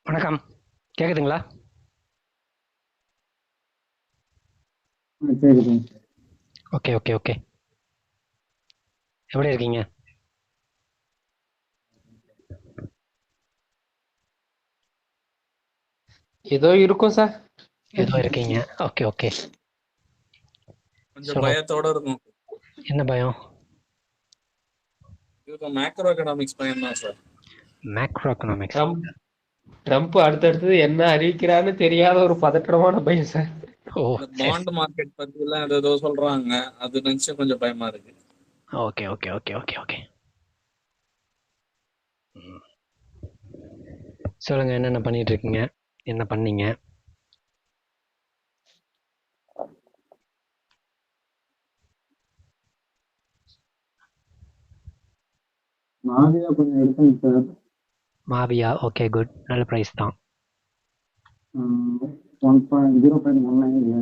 வணக்கம். கேக்குதுங்களா? சரிங்க. Okay okay okay. எப்படி இருக்கீங்க? ஏதோ இருக்கும் சார். ஏதோ இருக்கீங்க. Okay okay. கொஞ்சம் சொல்லுங்க. பயத்தோட இருக்கும். என்ன பயம்? இது மேக்ரோ எக்கனாமிக்ஸ் பயம் தான் sir. Macro economics. Trump Trump அடுத்தடுத்தது என்ன அறிவிக்கிறான்னு தெரியாத ஒரு பதற்றமான பயம் சார். ஓ இந்த சரி. பாண்ட் மார்க்கெட் பத்தி எல்லாம் ஏதோ சொல்றாங்க, அது நினைச்சு கொஞ்சம் பயமா இருக்கு. Okay okay okay okay okay. சொல்லுங்க, என்னென்ன பண்ணிட்டு இருக்கீங்க? என்ன பண்ணீங்க? மாதிரியா கொஞ்சம் எடுத்தேங்க சார். Muawiya, okay good. நல்ல ப்ரைஸ் தான். 1.0.19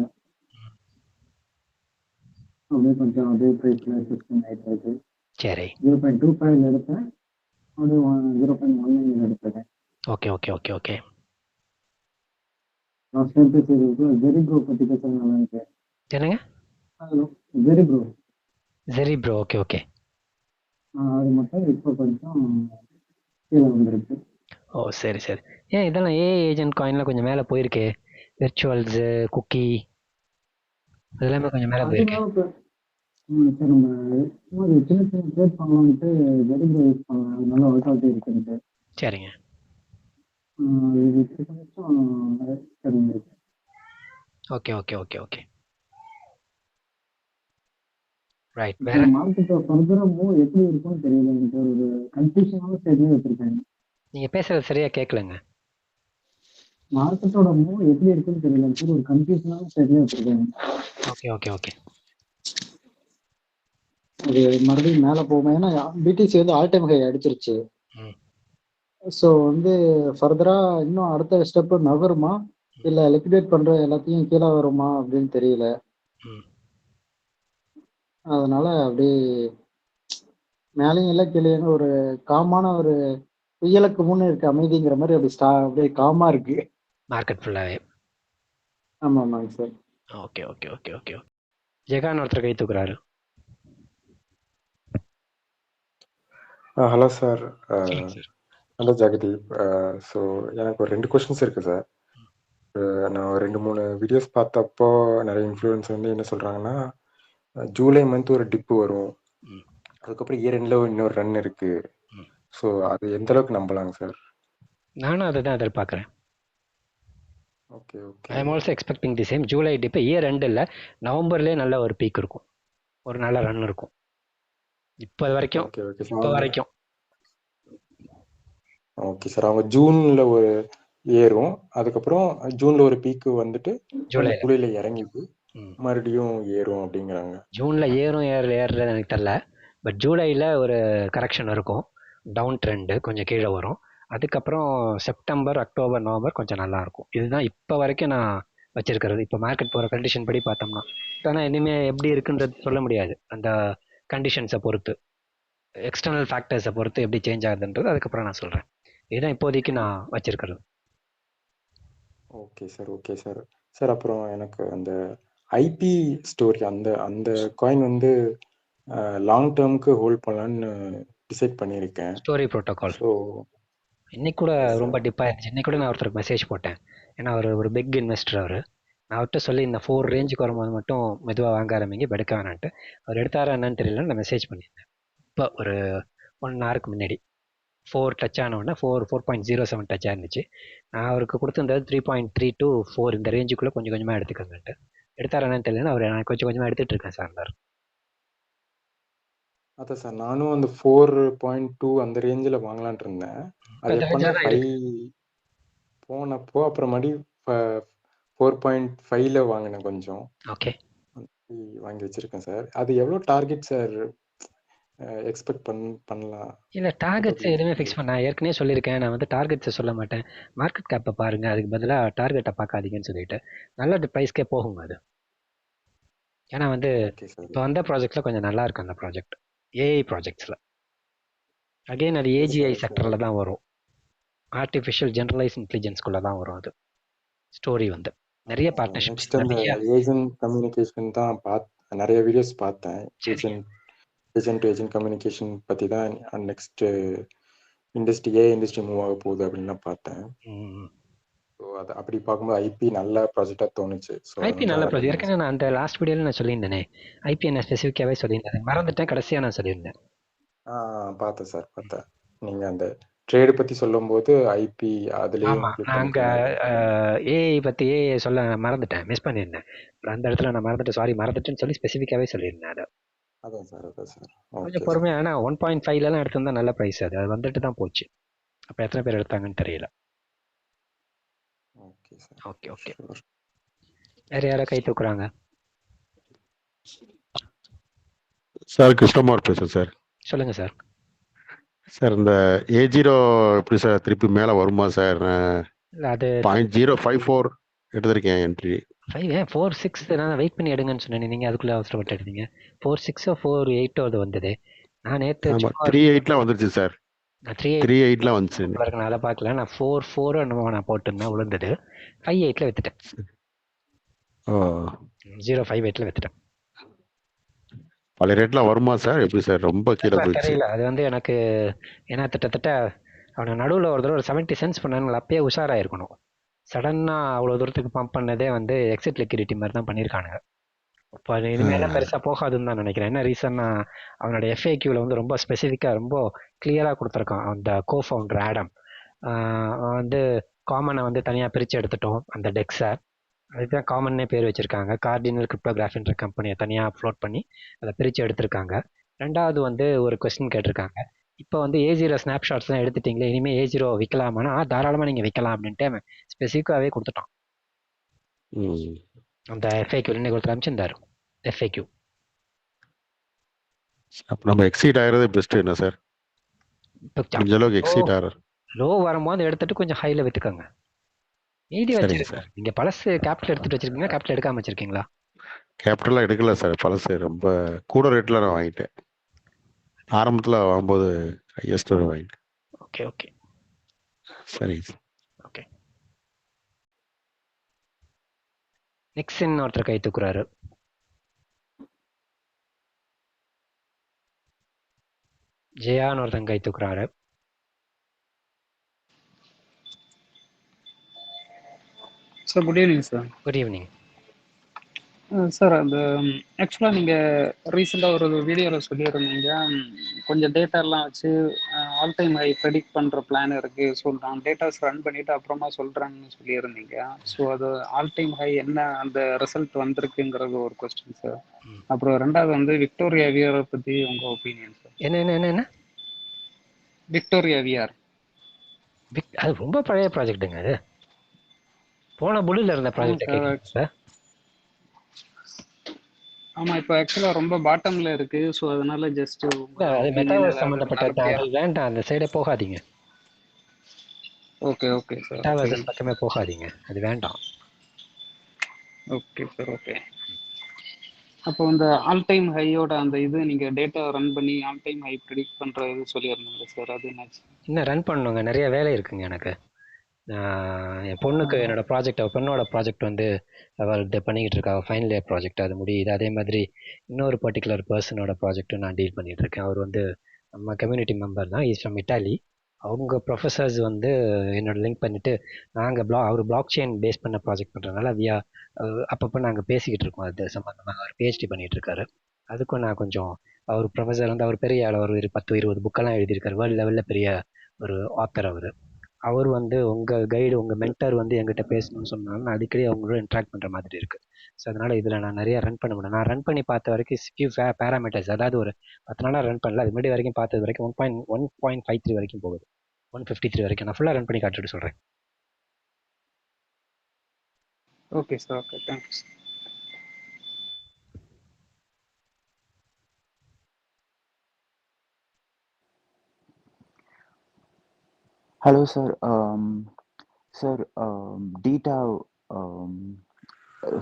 அப்படியே கொஞ்சம் அதே ப்ரைஸ்ல சிஸ்டம் ஆயிட்டு இருக்கு. சரி. 0.25 எடுத்தேன், அப்படியே 0.19 எடுத்தேன். Okay okay okay okay. Last time பேசுறது வெரி ப்ரோ பத்தி பேசுறதுனால இருக்கு. என்னங்க? வெரி ப்ரோ சரி ப்ரோ, ஓகே ஓகே. அது மட்டும் இப்போ கொஞ்சம் கீழே வந்துருக்கு. ஓ சரி சரி. ஏன் இதெல்லாம் ஏஐ ஏஜென்ட் காயின்ல கொஞ்சம் மேலே போயிருக்கே. விர்ச்சுவல்ஸு, குக்கி, அதெல்லாமே கொஞ்சம் மேலே போயிருக்கே. அதனால இப்போ சார் நம்ம சும்மா ஒரு சின்ன சின்ன ட்ரேட் பண்ணலான்ட்டு வெரி ப்ரோ யூஸ் பண்ணலாம். அது நல்ல ஒர்க் அவுட் இருக்குன்ட்டு சரிங்க. இது கொஞ்சம் தெரிஞ்சிருக்கு. Okay okay okay okay. Right. இப்போ வேற? மார்க்கெட்டை ஃபர்தராக மூவ் எப்படி இருக்கும்னு தெரியல. எனக்கு ஒரு கன்ஃபியூஷனான ஸ்டேட்லேயே வச்சிருக்காங்க. நீங்க பேசுறது சரியா கேட்கலங்க. மார்க்கெட்டோட மூவ் எப்படி இருக்குன்னு தெரியல சார், ஒரு கன்ஃபியூஷனான ஸ்டேட்லேயே வச்சிருக்காங்க. Okay okay okay. அது மறுபடியும் மேலே போகும், ஏன்னா பிடிசி வந்து ஆல் டைம் ஹை அடிச்சிருச்சு. ம். ஸோ வந்து ஃபர்தராக இன்னும் அடுத்த ஸ்டெப்பு நகருமா இல்லை லிக்விடேட் பண்ணுற எல்லாத்தையும் கீழே வருமா அப்படின்னு தெரியல. ம். அதனால அப்படியே மேலேயும் இல்லை கீழேயும் ஒரு காமான ஒரு புயலுக்கு முன்னே இருக்க அமைதிங்கிற மாதிரி அப்படி அப்படியே காமா இருக்கு. மார்க்கெட் ஃபுல்லாவே. ஆமா ஆமாங்க sir. Okay okay okay okay. Jegan ஒருத்தர் கை தூக்குறாரு. Hello sir. சொல்லுங்க சார். ஹலோ ஜெகதீப். ஸோ எனக்கு ஒரு 2 கொஷின்ஸ் இருக்குது சார். நான் ஒரு 2, 3 வீடியோஸ் பார்த்தப்போ நிறைய இன்ஃப்ளூயன்ஸ் வந்து என்ன சொல்கிறாங்கன்னா, ஜூலை மந்த் ஒரு டிப்பு வரும், ம். அதுக்கப்புறம் இயர் எண்டில் இன்னொரு ரன் இருக்குது. ம். ஸோ அது எந்த அளவுக்கு நம்பலாங்க சார்? நானும் அதை தான் எதிர்பார்க்குறேன். Okay I okay am also expecting the same. July டிப்பு இயர் ரெண்டு இல்லை, நவம்பர்லேயே நல்ல ஒரு பீக் இருக்கும், ஒரு நல்ல ரன் இருக்கும். இப்போ வரைக்கும். ஓகே ஓகே இப்போ சார். வரைக்கும். Okay sir. அவங்க ஜூனில் ஒரு ஏறும், அதுக்கப்புறம் ஜூனில் ஒரு பீக்கு வந்துட்டு ஜூலையில். ஜூலையில் இறங்கிது, ம். மறுபடியும் ஏறும் அப்படிங்கிறாங்க. ஜூனில் ஏறும் ஏறலன்னு எனக்கு தெரில. பட் ஜூலையில் ஒரு கரெக்ஷன் இருக்கும், டவுன் ட்ரெண்டு கொஞ்சம் கீழே வரும். அதுக்கப்புறம் செப்டம்பர், அக்டோபர், நவம்பர் கொஞ்சம் நல்லா இருக்கும். இதுதான் இப்போ வரைக்கும் நான் வச்சிருக்கிறது. இப்போ மார்க்கெட் போகிற கண்டிஷன் படி பார்த்தோம்னா. ஆனால் இனிமேல் எப்படி இருக்குன்றது சொல்ல முடியாது. அந்த கண்டிஷன்ஸை பொறுத்து, எக்ஸ்டர்னல் ஃபேக்டர்ஸை பொறுத்து எப்படி சேஞ்ச் ஆகுதுன்றது அதுக்கப்புறம் நான் சொல்கிறேன். இதுதான் இப்போதைக்கு நான் வச்சிருக்கிறது. Okay sir, okay sir. Sir அப்புறம் எனக்கு அந்த ஐபி ஸ்டோரி, அந்த அந்த காயின் வந்து லாங் டேர்முக்கு ஹோல்ட் பண்ணலான்னு டிசைட் பண்ணியிருக்கேன். ஸ்டோரி ப்ரோட்டோகால் ஸோ இன்னைக்கு கூட எஸ் ரொம்ப சார். டிப் ஆயிருச்சு. இன்னைக்கு கூட நான் ஒருத்தருக்கு மெசேஜ் போட்டேன். ஏன்னா அவர் ஒரு பிக் இன்வெஸ்டர். அவர், நான் அவர்கிட்ட சொல்லி இந்த 4 ஓகே ரேஞ்சுக்கு வரும்போது மட்டும் மெதுவாக வாங்க ஆரம்பிங்க, இப்போ எடுக்க வேணான்ட்டு. அவர் எடுத்தாரா என்னன்னு தெரியல, நான் மெசேஜ் பண்ணியிருந்தேன் இப்போ ஒரு 1 ஹவருக்கு முன்னாடி. 4 டச் ஆன உடனே 4.07 டச் ஆயிருந்துச்சு. நான் அவருக்கு கொடுத்துருந்தது 3.3 to 4 இந்த ரேஞ்சுக்குள்ளே கொஞ்சம் கொஞ்சமாக எடுத்துக்கோங்கன்ட்டு. எடுத்தாரா என்னன்னு தெரியல, அவர் நான் கொஞ்சம் கொஞ்சமாக எடுத்துட்டு இருக்கேன் சார். அதான் சார், நானும் அந்த 4.2 அந்த ரேஞ்சில் வாங்கலான்ட்டு இருந்தேன். அது அந்த எப்போன்னா ரேஞ்சில் தான் 5 இருக்கு. போனப்போ அப்புறம் மறுபடியும் 4.5ல வாங்கினேன் கொஞ்சம். ஓகே. வாங்கி வச்சிருக்கேன் சார். அது எவ்வளோ டார்கெட் சார் எக்ஸ்பெக்ட் பண்ணலாம்? இல்லை, டார்கெட்ஸ் எதுவுமே ப்ராபபிலிட்டி. ஃபிக்ஸ் பண்ண நான் ஏற்கனவே சொல்லியிருக்கேன். நான் வந்து டார்கெட்ஸை சொல்ல மாட்டேன். மார்க்கெட் கேப்பை பாருங்கள், அதுக்கு பதிலாக டார்கெட்டை பார்க்காதீங்கன்னு சொல்லிட்டு நல்ல ப்ரைஸ்க்கே போகுங்க அது. ஏன்னா வந்து ஓகே சார். இப்போ வந்த ப்ராஜெக்ட்ஸில் கொஞ்சம் நல்லா இருக்கு. அந்த ப்ராஜெக்ட் ஏஐ ப்ராஜெக்ட்ஸில் அகெயின் அது எஸ் ஏஜிஐ சார். செக்டரில் தான் வரும். ஆர்டிஃபிஷியல் ஜெனரலைஸ் இன்டெலிஜென்ஸ்குள்ளே தான் வரும் அது. ஸ்டோரி வந்து நிறைய பார்ட்னர்ஷிப்ஸ் நெக்ஸ்ட் அந்த நிறைய. ஏஜென்ட் கம்யூனிகேஷன் தான் நிறைய வீடியோஸ் பார்த்தேன். சரிங்க. ஏஜென்ட் டு ஏஜென்ட் கம்யூனிகேஷன் பற்றி தான் நெக்ஸ்ட் இண்டஸ்ட்ரி மூவ் ஆக போகுது அப்படின்னு தான் பார்த்தேன். ம். ஸோ அது அப்படி பார்க்கும்போது ஐபி நல்ல ப்ராஜெக்டாக தோணுச்சு. ஸோ ஐபி நல்ல ப்ராஜெக்ட். ஏற்கனவே நான் அந்த லாஸ்ட் வீடியோவில் நான் சொல்லியிருந்தேனே, ஐபி என்ன ஸ்பெசிஃபிக்காகவே சொல்லியிருந்தேன், மறந்துட்டேன், கடைசியாக நான் சொல்லியிருந்தேன். பார்த்தேன் சார், பார்த்தேன். நீங்கள் அந்த ட்ரேடு பற்றி சொல்லும்போது ஐபி அதுலேயே ஆமாம், நான் அங்கே ஏஐ பற்றி ஏஐ சொல்ல மறந்துட்டேன், மிஸ் பண்ணியிருந்தேன். அப்புறம் அந்த இடத்துல நான் மறந்துட்டேன், சாரி மறந்துட்டேன்னு சொல்லி ஸ்பெசிஃபிக்காகவே சொல்லியிருந்தேன். அதை அதான் சார் கொஞ்சம் ஓகே பொறுமையாக, ஆனால் 1.5லலாம் எடுத்திருந்தா நல்ல ப்ரைஸ். அது வந்துட்டு தான் போச்சு. அப்போ எத்தனை பேர் எடுத்தாங்கன்னு தெரியல. Okay sir. Okay okay. வேறு யாரோ கை தூக்குறாங்க? சார் கிருஷ்ணகுமார் பேசுகிறேன் சார். சொல்லுங்கள் சார். சார் இந்த A0 எப்படி சார் திருப்பி மேலே வருமா சார்? இல்லை அது 0.054 எடுத்திருக்கேன் என்ட்ரி. 4.6 நான் வெயிட் பண்ணி எடுங்கன்னு சொன்னேன், நீங்கள் அதுக்குள்ளே அவசரப்பட்டு எடுத்தீங்க. 4.6 4.8 அது வந்தது. நான் நேற்று ஆமாம் 3.8லாம் வந்துருச்சு சார். 3.8லாம் வந்துச்சு. அதை பார்க்கல, நான் 4.4 என்னமோ நான் போட்டிருந்தேன், விழுந்தது. 5.8ல வித்துட்டேன். ஓ 0.58ல வித்துட்டேன். பழைய ரேட்லாம் வருமா சார்? எப்படி சார் ரொம்ப கீழே போயிடுச்சு? தெரியல, அது வந்து எனக்கு ஏன்னா கிட்டத்தட்ட அவனை நடுவில் ஒரு தடவை ஒரு 70 சென்ட்ஸ் பண்ணாங்க, அப்பயே உஷாராயிருக்கணும். சடனாக அவ்வளோ தூரத்துக்கு பம்ப் பண்ணதே வந்து எக்ஸிட் லிக்விடிட்டி மாதிரி தான் பண்ணியிருக்கானுங்க. இப்போ இனிமேல் பெருசாக போகாதுன்னு தான் நினைக்கிறேன். என்ன ரீசன்னா அவனோட எஃப்ஏக்யூவில் வந்து ரொம்ப ஸ்பெசிஃபிக்காக ரொம்ப கிளியராக கொடுத்துருக்கான். அந்த கோஃபவுண்டர் ஆடம் அவன் வந்து காமனை வந்து தனியாக பிரித்து எடுத்துட்டோம் அந்த டெக்ஸை. அதுதான் காமன்னே பேர் வச்சுருக்காங்க. கார்டினல் கிரிப்டோகிராஃபின்ற கம்பெனியை தனியாக ஃப்ளோட் பண்ணி அதை பிரித்து எடுத்திருக்காங்க. ரெண்டாவது வந்து ஒரு கொஸ்டின் கேட்டிருக்காங்க, இப்போ வந்து A0 ஸ்னாப்ஷாட்ஸ்லாம் எடுத்துட்டிங்களே, இனிமேல் A0 விற்கலாமான்னா தாராளமாக நீங்கள் விற்கலாம் அப்படின்ட்டு அவன் ஸ்பெசிஃபிக்காகவே கொடுத்துட்டான். அந்த எஃப்ஏக்யூ இன்னைக்கு ஒருத்தர் அமைச்சிருந்தார். எஃப்ஏக்யூ அப்போ நம்ம எக்ஸீட் ஆகிறது பெஸ்ட் என்ன சார்? முடிஞ்ச அளவுக்கு எக்ஸீட் ஆகிறது. லோ வரும்போது எடுத்துட்டு கொஞ்சம் ஹையில் விற்றுக்கோங்க. மீதி வச்சிருக்கீங்க சார். நீங்கள் பழசு கேபிட்டல் எடுத்துகிட்டு வச்சிருக்கீங்களா, கேபிட்டல் எடுக்காமல் வச்சிருக்கீங்களா? கேபிட்டலாக எடுக்கல சார், பழசு ரொம்ப கூட ரேட்டில் நான் வாங்கிட்டேன். ஆரம்பத்தில் வாங்கும்போது ஹையஸ்ட் வாங்கிட்டேன். ஓகே ஓகே சரிங்க சார். ஓகே. நிக்சன் ஒருத்தர் கை தூக்குறாரு. ஜெயான்னு ஒருத்தன் கை தூக்குறாரு. Sir good evening sir. Good evening sir. அந்த ஆக்சுவலாக நீங்கள் ரீசெண்டாக ஒரு வீடியோவில் சொல்லியிருந்தீங்க, கொஞ்சம் டேட்டாலாம் வச்சு ஆல் டைம் ஹை ப்ரெடிக்ட் பண்ணுற பிளான் இருக்குது சொல்கிறாங்க, டேட்டாஸ் ரன் பண்ணிவிட்டு அப்புறமா சொல்கிறாங்கன்னு சொல்லியிருந்தீங்க. ஸோ அது ஆல் டைம் ஹை என்ன அந்த ரிசல்ட் வந்திருக்குங்கிறது ஒரு கொஸ்டின் சார். அப்புறம் ரெண்டாவது வந்து விக்டோரியா விஆரை பற்றி உங்கள் ஒப்பீனியன் சார். என்ன விக்டோரியா விஆர் அது ரொம்ப பழைய ப்ராஜெக்ட்டுங்க. அது போன புல்லில் இருந்த ப்ராஜெக்ட் சார். ஆமாம், இப்போ ஆக்சுவலாக ரொம்ப பாட்டமில் இருக்குது. ஸோ அதனால ஜஸ்ட் அது மெட்டாவர்ஸ் சம்மந்தப்பட்டது, அது வேண்டாம், அந்த சைடே போகாதீங்க. Okay okay sir. மெட்டாவர்ஸ் பக்கமே போகாதீங்க, அது வேண்டாம். Okay sir. ஓகே. அப்போ இந்த ஆல் டைம் ஹையோட அந்த இது நீங்கள் டேட்டா ரன் பண்ணி ஆல் டைம் ஹை ப்ரெடிக்ட் பண்ணுற இது சொல்லியிருந்தீங்க சார், அது என்னாச்சு? இன்னும் ரன் பண்ணுங்க, நிறைய வேலை இருக்குங்க எனக்கு. என் பொண்ணுக்கு என்னோட பொண்ணோட ப்ராஜெக்ட் வந்து அவள் பண்ணிக்கிட்டு இருக்கா, ஃபைனல் இயர் ப்ராஜெக்ட், அது முடியுது. அதே மாதிரி இன்னொரு பர்டிகுலர் பர்சனோட ப்ராஜெக்ட்டும் நான் டீல் பண்ணிட்டு இருக்கேன். அவர் வந்து நம்ம கம்யூனிட்டி மெம்பர் தான், இஸ் ஃப்ரம் இட்டாலி. அவங்க ப்ரொஃபஸர்ஸ் வந்து என்னோட லிங்க் பண்ணிவிட்டு நாங்கள் அவர் பிளாக் செயின் பேஸ் பண்ண ப்ராஜெக்ட் பண்ணுறதுனால அப்பப்போ நாங்கள் பேசிக்கிட்டு இருக்கோம். அது சம்மந்தமாக அவர் PhD பண்ணிகிட்டு இருக்காரு. அதுக்கும் நான் கொஞ்சம் அவர் ப்ரொஃபஸர் வந்து அவர் பெரிய ஆள், ஒரு 10-20 புக்கெல்லாம் எழுதியிருக்காரு, வேர்ல்டு லெவலில் பெரிய ஒரு ஆத்தர் அவர் வந்து உங்கள் கைடு உங்கள் மென்டர் வந்து என்கிட்ட பேசணும்னு சொன்னாலும் நான் அடிக்கடி அவங்களோட இன்ட்ராக்ட் பண்ணுற மாதிரி இருக்குது. ஸோ அதனால் இதில் நான் நிறையா ரன் பண்ண முடியும். நான் ரன் பண்ணி பார்த்த வரைக்கும் ஃபியூ பேராமீட்டர்ஸ், அதாவது ஒரு 10 நாளாக ரன் பண்ணல, அது முன்னாடி வரைக்கும் பார்த்தது வரைக்கும் 1.53 வரைக்கும் போகுது, 153 வரைக்கும். நான் ஃபுல்லாக ரன் பண்ணி காட்டிட்டு சொல்கிறேன். Okay sir. Okay, thanks. Hello sir. Sir theta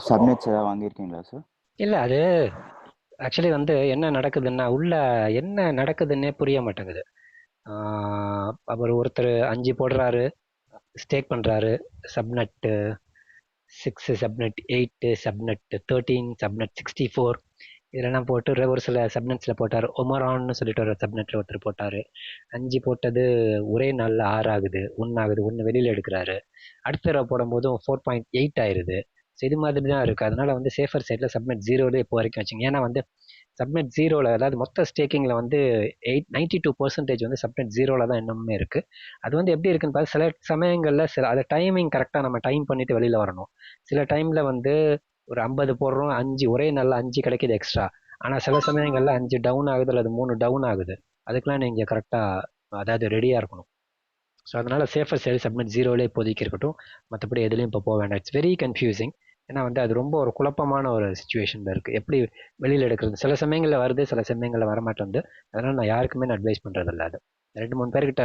subnets ஏதாவது வாங்கியிருக்கீங்களா சார்? இல்லை, அது ஆக்சுவலி வந்து என்ன நடக்குதுன்னா உள்ள என்ன நடக்குதுன்னே புரிய மாட்டேங்குது. அவர் ஒருத்தர் 5 போடுறாரு, ஸ்டேக் பண்ணுறாரு. சப்நெட் 6, சப்நெட் 8, சப்நெட் 13, சப்நெட் 64 இதெல்லாம் போட்டு ஒரு சில சப்நெட்ஸில் போட்டார். ஒமரான்னு சொல்லிட்டு ஒரு சப்நெட்டில் ஒருத்தர் போட்டார். 5 போட்டது ஒரே நாளில் 6 ஆகுது, 1 ஆகுது, 1 வெளியில் எடுக்கிறாரு. அடுத்த தடவை போடும்போதும் 4.8 ஆயிடுது. ஸோ இது மாதிரி தான் இருக்குது. அதனால வந்து சேஃபர் சைடில் சப்நெட் 0 இப்போ வரைக்கும் வச்சுங்க. ஏன்னா வந்து சப்நெட் 0வில், அதாவது மொத்த ஸ்டேக்கிங்கில் வந்து 92% வந்து சப்நெட் 0வில் தான் இன்னுமே இருக்குது. அது வந்து எப்படி இருக்குன்னு பார்த்தா, சில சமயங்களில் அதை டைமிங் கரெக்டாக நம்ம டைம் பண்ணிவிட்டு வெளியில் வரணும். சில டைமில் வந்து ஒரு 50 போடுறோம், 5 ஒரே நாளில் 5 கிடைக்கிது எக்ஸ்ட்ரா. ஆனால் சில சமயங்களில் 5 டவுன் ஆகுது அல்லது 3 டவுன் ஆகுது. அதுக்கெலாம் நீங்கள் கரெக்டாக அதாவது ரெடியாக இருக்கணும். ஸோ அதனால் சேஃபர் சைடு சப்நெட் 0லே இப்போதைக்கு இருக்கட்டும். மற்றபடி எதுலேயும் இப்போ போக வேண்டாம். It's very confusing. ஏன்னா வந்து அது ரொம்ப ஒரு குழப்பமான ஒரு சுச்சுவேஷனில் இருக்குது. எப்படி வெளியில் எடுக்கிறது, சில சமயங்களில் வருது, சில சமயங்களில் வரமாட்டேங்குது. அதனால் நான் யாருக்குமே நான் அட்வைஸ் பண்ணுறதில்ல. அது 2-3 பேர்கிட்ட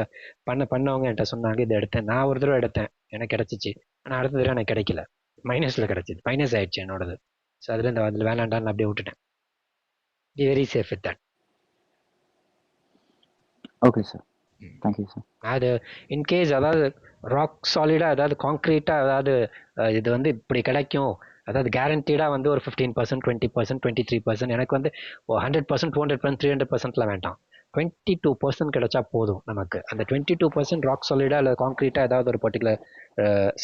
பண்ணவங்க என்கிட்ட சொன்னாங்க, இதை எடுத்தேன். நான் ஒரு தடவை எடுத்தேன், எனக்கு கிடச்சிச்சு. ஆனால் அடுத்த தடவை எனக்கு கிடைக்கல, மைனஸில் கிடச்சிது, மைனஸ் ஆயிடுச்சு என்னோடது. ஸோ அதில் வேணாண்டான்னு அப்படியே விட்டுட்டேன். Be very safe with that. Okay sir, thank you sir. அது இன்கேஸ் அதாவது ராக் சாலிடாக, அதாவது காங்க்ரீட்டாக, அதாவது இது வந்து இப்படி கிடைக்கும், அதாவது கேரண்டீடாக வந்து ஒரு 15%, 20%, 23%, எனக்கு வந்து 100%, 200%, 300%லாம் வேண்டாம். 22% கிடைச்சா போதும் நமக்கு. அந்த 22% ராக் சாலிடாக இல்லை காங்க்ரீட்டாக ஏதாவது ஒரு பர்டிகுலர்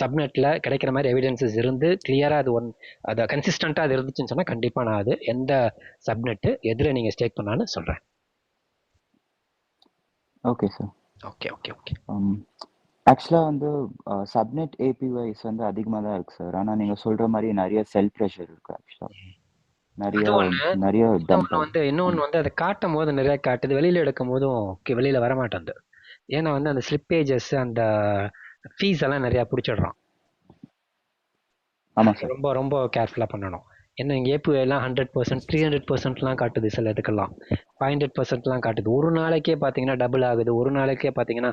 சப்நெட்டில் கிடைக்கிற மாதிரி எவிடன்சஸ் இருந்து கிளியராக அதை கன்சிஸ்டண்ட்டாக அது இருந்துச்சுன்னு சொன்னால் கண்டிப்பாக நான் அது எந்த சப்நெட்டு எதில் நீங்கள் ஸ்டேக் பண்ணான்னு சொல்கிறேன். Okay sir. Okay okay okay. ஆக்சுவலாக வந்து சப்நெட் ஏபிஒய்ஸ் வந்து அதிகமாக தான் இருக்குது சார். ஆனால் நீங்கள் சொல்கிற மாதிரி நிறைய செல் ப்ரெஷர் இருக்குது. ஆக்சுவலாக நிறைய டம்ப் வந்து இன்னொன்று வந்து அதை காட்டும் போது நிறைய காட்டுது, வெளியில் எடுக்கும் போதும் வெளியில் வரமாட்டேங்குது. ஏன்னா வந்து அந்த ஸ்லிப்பேஜஸ், அந்த ஃபீஸ் எல்லாம் நிறையா பிடிச்சிடுறான். ஆமாம் சார். ரொம்ப ரொம்ப கேர்ஃபுல்லாக பண்ணணும். ஏன்னா இங்கே ஏபிஐலாம் 100%, 300%லாம் காட்டுது, சில இதுக்கெல்லாம் 500%லாம் காட்டுது. ஒரு நாளைக்கே பார்த்தீங்கன்னா டபுள் ஆகுது, ஒரு நாளைக்கே பார்த்தீங்கன்னா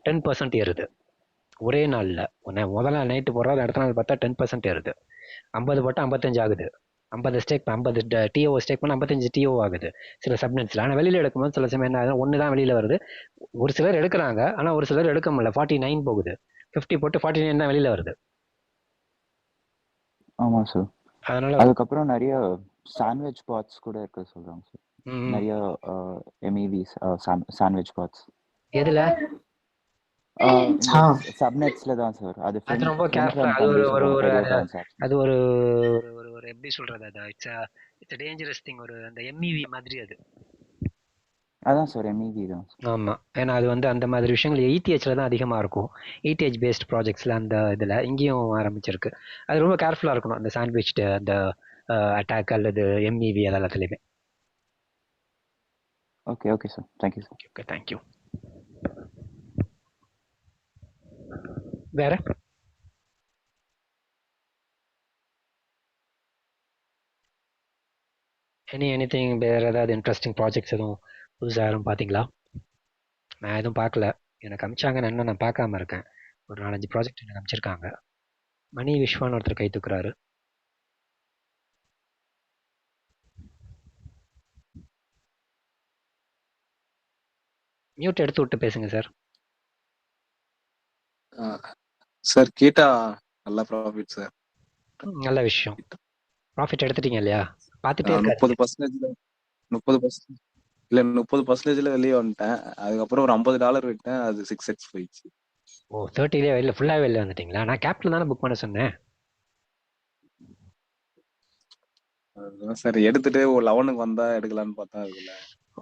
10% ஏறுது ஒரே நாளில். முதல் நாள் நைட்டு போடுறது, அடுத்த நாள் பார்த்தா 10% ஏறுது. 50 போட்டால் 55 ஆகுது. 50 டிஓ ஸ்டேக் பண்ணால் 55 டிஓ ஆகுது சில சப்நெட்ஸில். ஆனால் வெளியில் எடுக்கும்போது சில சமயம் என்ன ஆகுது, ஒன்று தான் வெளியில் வருது. ஒரு சிலர் எடுக்கிறாங்க, ஆனால் ஒரு சிலர் எடுக்க முடியல. 49 போகுது, 50 போட்டு 49 தான் வெளியில் வருது. ஆமாம் சார். அதனால அதுக்கப்புறம் நிறைய சாண்ட்விச் பாட்ஸ் கூட இருக்கு சொல்கிறாங்க சார். நிறைய எம்இவிஸ் சாண்ட்விச் பாட்ஸ். எதில்? சப்நெட்ஸ்ல தான் சார். அது ரொம்ப கேர்ஃபுல்லா. அது ஒரு எப்படி சொல்றது, அது இட்ஸ் டேஞ்சரஸ் திங். ஒரு அந்த எம்இவி மாதிரி அது. அதான் சார், எம்இவி தான். ஆமாம். ஏன்னா அது வந்து அந்த மாதிரி விஷயங்கள் ETHல தான் அதிகமாக இருக்கும். ETH பேஸ்ட் ப்ராஜெக்ட்ஸில் அந்த இதில் இங்கேயும் ஆரம்பிச்சிருக்கு. அது ரொம்ப கேர்ஃபுல்லாக இருக்கணும், அந்த சாண்ட்விச், அந்த அட்டாக் அல்லது எம்இவி எல்லாத்துலேயுமே. Okay okay sir, thank you sir. Okay, thank you. வேற எனிதிங்? வேற ஏதாவது இன்ட்ரெஸ்டிங் ப்ராஜெக்ட்ஸ் எதுவும் புதுசாக யாரும் பார்த்தீங்களா? நான் எதுவும் பார்க்கல. எனக்கு அமிச்சாங்க, நான் பார்க்காம இருக்கேன். ஒரு 4-5 ப்ராஜெக்ட் எனக்கு அமிச்சிருக்காங்க. மணி விஸ்வான்னு ஒருத்தர் கை தூக்குறாரு. மியூட் எடுத்து விட்டு பேசுங்க சார். சார் கீட்டா நல்ல ப்ராஃபிட் சார். நல்ல விஷயம். ப்ராஃபிட் எடுத்துட்டீங்க இல்லையா? பார்த்துட்டே 30% இல்ல 30%ல வெளியே வந்துட்டேன். அதுக்கப்புறம் ஒரு $50 விட்டேன், அது 6x போயிடுச்சு. ஓ, 30லே வெளில ஃபுல்லாக வெளில வந்துட்டீங்களா? நான் கேப்ல தானே புக் பண்ண சொன்னேன். அதுதான் சார் எடுத்துட்டு ஒரு 11க்கு வந்தா எடுக்கலான்னு பார்த்தா அதுல.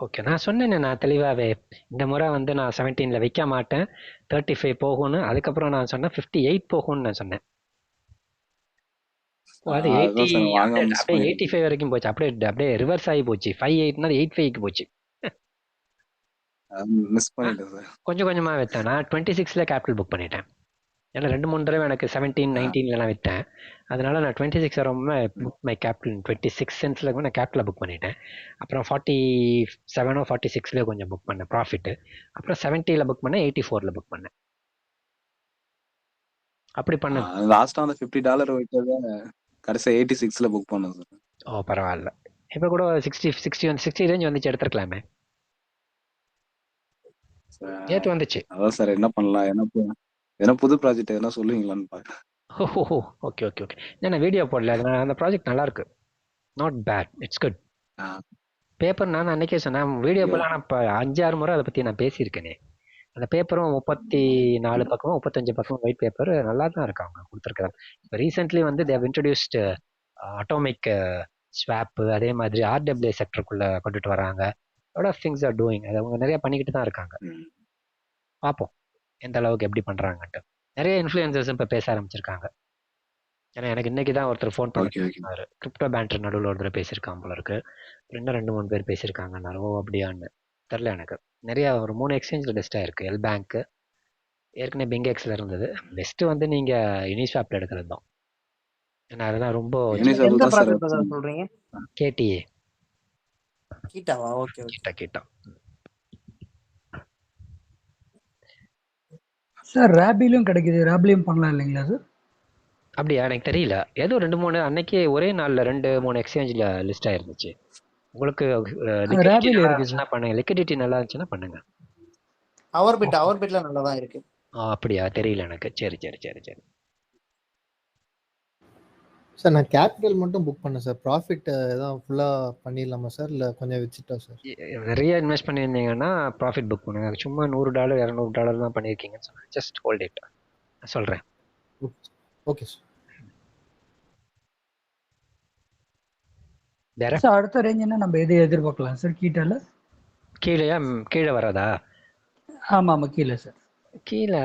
ஓகே, நான் சொன்னேனே, நான் தெளிவாகவே இந்த முறை வந்து நான் 17ல வைக்க மாட்டேன், 35 போகும்னு. அதுக்கப்புறம் நான் சொன்னேன் 58 போகும்னு நான் சொன்னேன். அது 85 வரைக்கும் போச்சு. அப்படியே ரிவர்ஸ் ஆகி போச்சு. 58னா 85க்கு போச்சு. மிஸ் பண்ணிட்டேன் சார். கொஞ்சம் கொஞ்சமா வித்தேன். நான் 26ல கேபிட்டல் புக் பண்ணிட்டேன். ஏன்னா 2-3 தடவை எனக்கு 17, 19லாம் வித்தேன். அதனால நான் 26 ரொம்ப புக் மை கேபிட்டல் 26 சென்ட்ஸ்ல நான் கேபிட்டல புக் பண்ணிட்டேன். அப்புறம் 47 46ல கொஞ்சம் புக் பண்ணேன் ப்ராஃபிட். அப்புறம் 70ல புக் பண்ணேன், 84ல புக் பண்ணேன். அப்படி பண்ண லாஸ்டா அந்த $50 விட்டத கடைசி 86ல புக் பண்ணேன் சார். ஓ, பரவாயில்ல. இப்போ கூட 60 ரேஞ்ச் வந்துச்சு, எடுத்துருக்கலாமே. நேற்று வந்துச்சு. அதான் சார் என்ன பண்ணலாம், ஏன்னா புது ப்ராஜெக்ட் எதனா சொல்லுவீங்களான்னு பாக்குறேன். ஓஹோ, ஓகே ஓகே ஓகே. நான் வீடியோ போடல, அதனால அந்த ப்ராஜெக்ட் நல்லா இருக்கு. Not bad, it's good. ஆ, பேப்பர் நான் அன்னைக்கே சொன்னேன், வீடியோ okay. போல. ஆனால் இப்போ 5-6 முறை அதை பற்றி நான் பேசியிருக்கேனே. அந்த பேப்பரும் 34 பக்கம் 35 பக்கம் ஒயிட் பேப்பர் நல்லா தான் இருக்கு அவங்க கொடுத்துருக்காங்க. இப்போ ரீசெண்ட்லி வந்து தேவ் இன்ட்ரடியூஸ்டு அட்டாமிக் ஸ்வாப், அதே மாதிரி ஆர்டபிள்யூ செக்டருக்குள்ள கொண்டுட்டு வராங்க. Lot of things are doing. அது அவங்க நிறைய பண்ணிக்கிட்டு தான் இருக்காங்க. ம். பார்ப்போம் எந்த அளவுக்கு எப்படி பண்றாங்கன்ட்டு. நிறைய இன்ஃப்ளூயன்சர்ஸ் இப்போ பேச ஆரம்பிச்சிருக்காங்க. ஏன்னா எனக்கு இன்னைக்கு தான் ஒருத்தர் ஃபோன் பண்ணி ஓகே ஓகே. சொன்னாரு, கிரிப்டோ பேண்டர் நடுவில் ஒருத்தர் பேசியிருக்கான் போல இருக்கு. அப்புறம் இன்னும் 2-3 பேர் பேசியிருக்காங்கன்னாரு. ஓ அப்படியான்னு தெரில எனக்கு. நிறைய ஒரு 3 எக்ஸ்சேஞ்சில் பெஸ்ட்டாக இருக்குது. எல் பேங்க்கு ஏற்கனவே பிங்கெக்ஸில் இருந்தது. பெஸ்ட்டு வந்து நீங்கள் யூனிஸ்வாப்பில் எடுக்கிறது தான். ஏன்னா அதுதான் ரொம்ப யூனிஸ்வாப் எந்த தான் சார் ப்ராஜெக்ட் சார் சொல்றீங்க? கேடிஏ கீட்டாவா? Okay okay. கிட்ட. சார் ரேபிலும் கிடைக்குது, ரேப்லையும் பண்ணலாம் இல்லைங்களா சார்? அப்படியா, எனக்கு தெரியல. ஏதோ 2-3 அன்னைக்கு ஒரே நாளில் 2-3 எக்ஸ்சேஞ்சில் லிஸ்ட் ஆயிருந்துச்சு. உங்களுக்கு லிக்விடிட்டி ரேபில் நல்லா இருக்கு இருந்துச்சுன்னா சார். பண்ணுங்க. லிக்விடிட்டி நல்லா இருந்துச்சுன்னா பண்ணுங்க. அவர் பிட்ல நல்லா தான் இருக்கு. அப்படியா, தெரியல எனக்கு. சரி சரி சரி சரி. சார் நான் கேபிட்டல் மட்டும் புக் பண்ணேன் சார். ப்ராஃபிட் எதாவது ஃபுல்லாக பண்ணிடலாமா சார், இல்லை கொஞ்சம் வச்சுட்டா சார்? நிறைய இன்வெஸ்ட் பண்ணியிருந்தீங்கன்னா ப்ராஃபிட் புக் பண்ணுங்க. சும்மா $100 $200 தான் பண்ணியிருக்கீங்கன்னு சொன்னேன். ஜஸ்ட் ஹோல்ட் இட் சொல்கிறேன். Okay sir. வேற சார் அடுத்த ரேஞ்சுன்னா நம்ம எது எதிர்பார்க்கலாம் சார் கீட்டால? கீழேயா? கீழே வராதா? ஆமாம் ஆமாம் கீழே சார். கீழே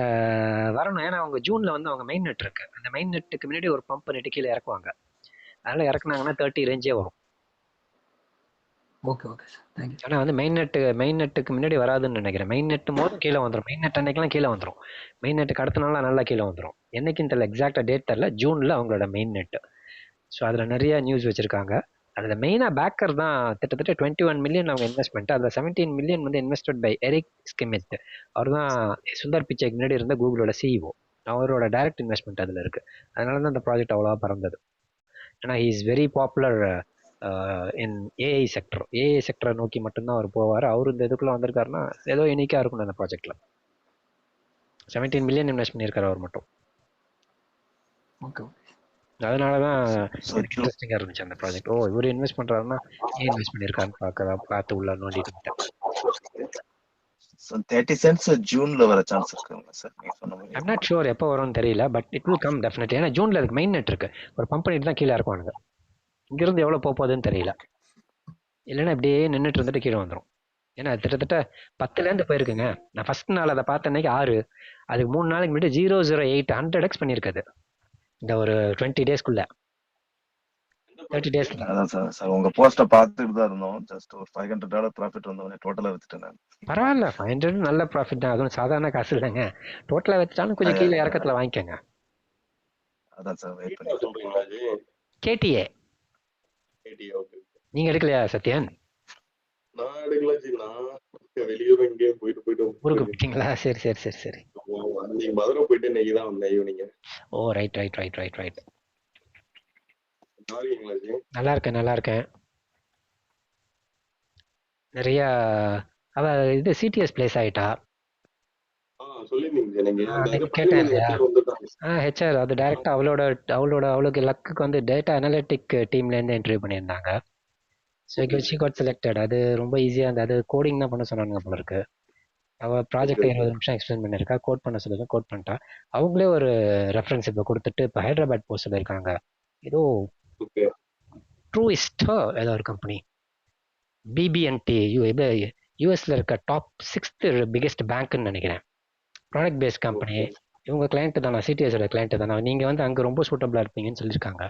வரணும். ஏன்னா அவங்க ஜூனில் வந்து அவங்க மெயின் நெட் இருக்கு. அந்த மெயின் நெட்டுக்கு முன்னாடி ஒரு பம்ப் பண்ணிட்டு கீழே இறக்குவாங்க. அதனால இறக்குனாங்கன்னா 30 ரேஞ்சே வரும். Okay okay sir, thank you. ஆனால் வந்து மெயின் நெட்டுக்கு முன்னாடி வராதுன்னு நினைக்கிறேன். மெயின் நெட்டு போதும் கீழே வந்துடும். மெயின் நெட் அன்னைக்கெல்லாம் கீழே வந்துடும். மெயின் நெட்டுக்கு அடுத்த நாள் நல்லா கீழே வந்துடும். என்னைக்குன்னு தெரியல, எக்ஸாக்டாக டேட் தெரில. ஜூனில் அவங்களோட மெயின் நெட்டு. ஸோ அதில் நிறைய நியூஸ் வச்சுருக்காங்க. அதில் மெயினாக பேக்கர் தான் கிட்டத்தட்ட 21 மில்லியன் அவங்க இன்வெஸ்ட்மெண்ட். அதில் 17 மில்லியன் வந்து இன்வெஸ்டட் பை எரிக் ஸ்கிமித். அவர் தான் சுந்தர் பிச்சைக்கு முன்னாடி இருந்த கூகுளோட சிஇஓ. அவரோட டைரக்ட் இன்வெஸ்ட்மெண்ட் அதில் இருக்குது. அதனால தான் அந்த ப்ராஜெக்ட் அவ்வளோவா பறந்தது. ஏன்னா he is very popular in AI sector. AI செக்டரை நோக்கி மட்டும்தான் அவர் போவார். அவர் இந்த இதுக்குள்ளே வந்திருக்காருன்னா ஏதோ யூனிக்காக இருக்கணும் அந்த ப்ராஜெக்டில். 17 மில்லியன் இன்வெஸ்ட் பண்ணியிருக்காரு அவர் மட்டும். ஓகே அதனால தான் எனக்கு இன்ட்ரெஸ்டிங்காக இருந்துச்சு அந்த ப்ராஜெக்ட். ஓ இவர் இன்வெஸ்ட் பண்ணுறாருன்னா ஏன் இன்வெஸ்ட் பண்ணியிருக்காருன்னு பார்த்து உள்ள நோண்டிட்டு இருந்தேன். 30 cents ஜூன்ல வர சான்ஸ் இருக்குங்களா சார் நீங்க சொன்ன மாதிரி? ஐம் நாட் ஷுர் எப்போ வரும்னு தெரியல. But it will come definitely. ஏன்னா ஜூனில் அதுக்கு மெயின் நெட் இருக்கு. ஒரு பம்ப் பண்ணிட்டு தான் கீழே இறக்குவானுங்க. இங்கிருந்து எவ்வளோ போகுதுன்னு தெரியல. இல்லைன்னா இப்படியே நின்றுட்டு இருந்துட்டு கீழே வந்துடும். ஏன்னா கிட்டத்தட்ட 10லேருந்து போயிருக்குங்க. நான் ஃபர்ஸ்ட் நாள் அதை பார்த்த அன்னைக்கு 6. அதுக்கு 3 நாளைக்கு முன்னாடி 008 100x பண்ணியிருக்காது இந்த ஒரு 20 டேஸ்க்குள்ள. 30 டேஸ். அதான் சார் உங்க போஸ்ட பார்த்துட்டு தான் இருந்தோம். ஜஸ்ட் ஒரு $500 ப்ராஃபிட் வந்தவனே டோட்டலா வித்துட்டேன் நான். பரவாயில்ல, 500 நல்ல ப்ராஃபிட் தான். அதுவும் சாதாரண காசு இல்லைங்க. டோட்டலாக வச்சுட்டாலும் கொஞ்சம் கீழே இறக்கத்தில் வாங்கிக்கோங்க. அதான் சார் வெயிட் பண்ணிட்டு. கேடிஏ நீங்க எடுக்கலையா சத்யன்? நான் எடுக்கல ஜி. நான் வெளியூர் எங்கேயும் போயிட்டு ஊருக்கு போயிட்டீங்களா? சரி சரி சரி சரி. நீங்க மதுரை போயிட்டு இன்னைக்கு தான் வந்தேன் evening. Oh right right right right right. நல்லா இருக்கீங்களா ஜி? நல்லா இருக்கேன் நல்லா இருக்கேன். நிறைய அவ இது சிடிஎஸ் பிளேஸ் ஆயிட்டா. சொல்லிருந்தீங்க நீங்க. அன்னைக்கு கேட்டேன் இல்லையா? ஹெச்ஆர் அது டைரக்டா அவளுக்கு லக்குக்கு வந்து டேட்டா அனலிட்டிக் டீம்லேருந்து இன்டர்வியூ பண்ணியிருந்தாங்க. So she got selected. அது ரொம்ப ஈஸியாக இருந்தது. அது கோடிங் தான் பண்ண சொன்னாங்க போல இருக்கு. அவள் ப்ராஜெக்ட் 20 நிமிஷம் எக்ஸ்பிளைன் பண்ணியிருக்கா. கோட் பண்ண சொல்லி கோட் பண்ணிட்டா. அவங்களே ஒரு ரெஃபரன்ஸ் இப்போ கொடுத்துட்டு இப்போ ஹைதராபாத் போக சொல்லியிருக்காங்க. ஏதோ ட்ரூயிஸ்டோ ஏதோ ஒரு கம்பெனி. பிபிஎன்டி யூஎஸ்ல இருக்க டாப் 6th பிகெஸ்ட் பேங்க்னு நினைக்கிறேன். Product based company. இவங்க கிளைண்ட்டு தானே, சிடிஎஸோட கிளைண்ட்டு தானே. நீங்கள் வந்து அங்கே ரொம்ப சூட்டபிளாக இருப்பீங்கன்னு சொல்லியிருக்காங்க.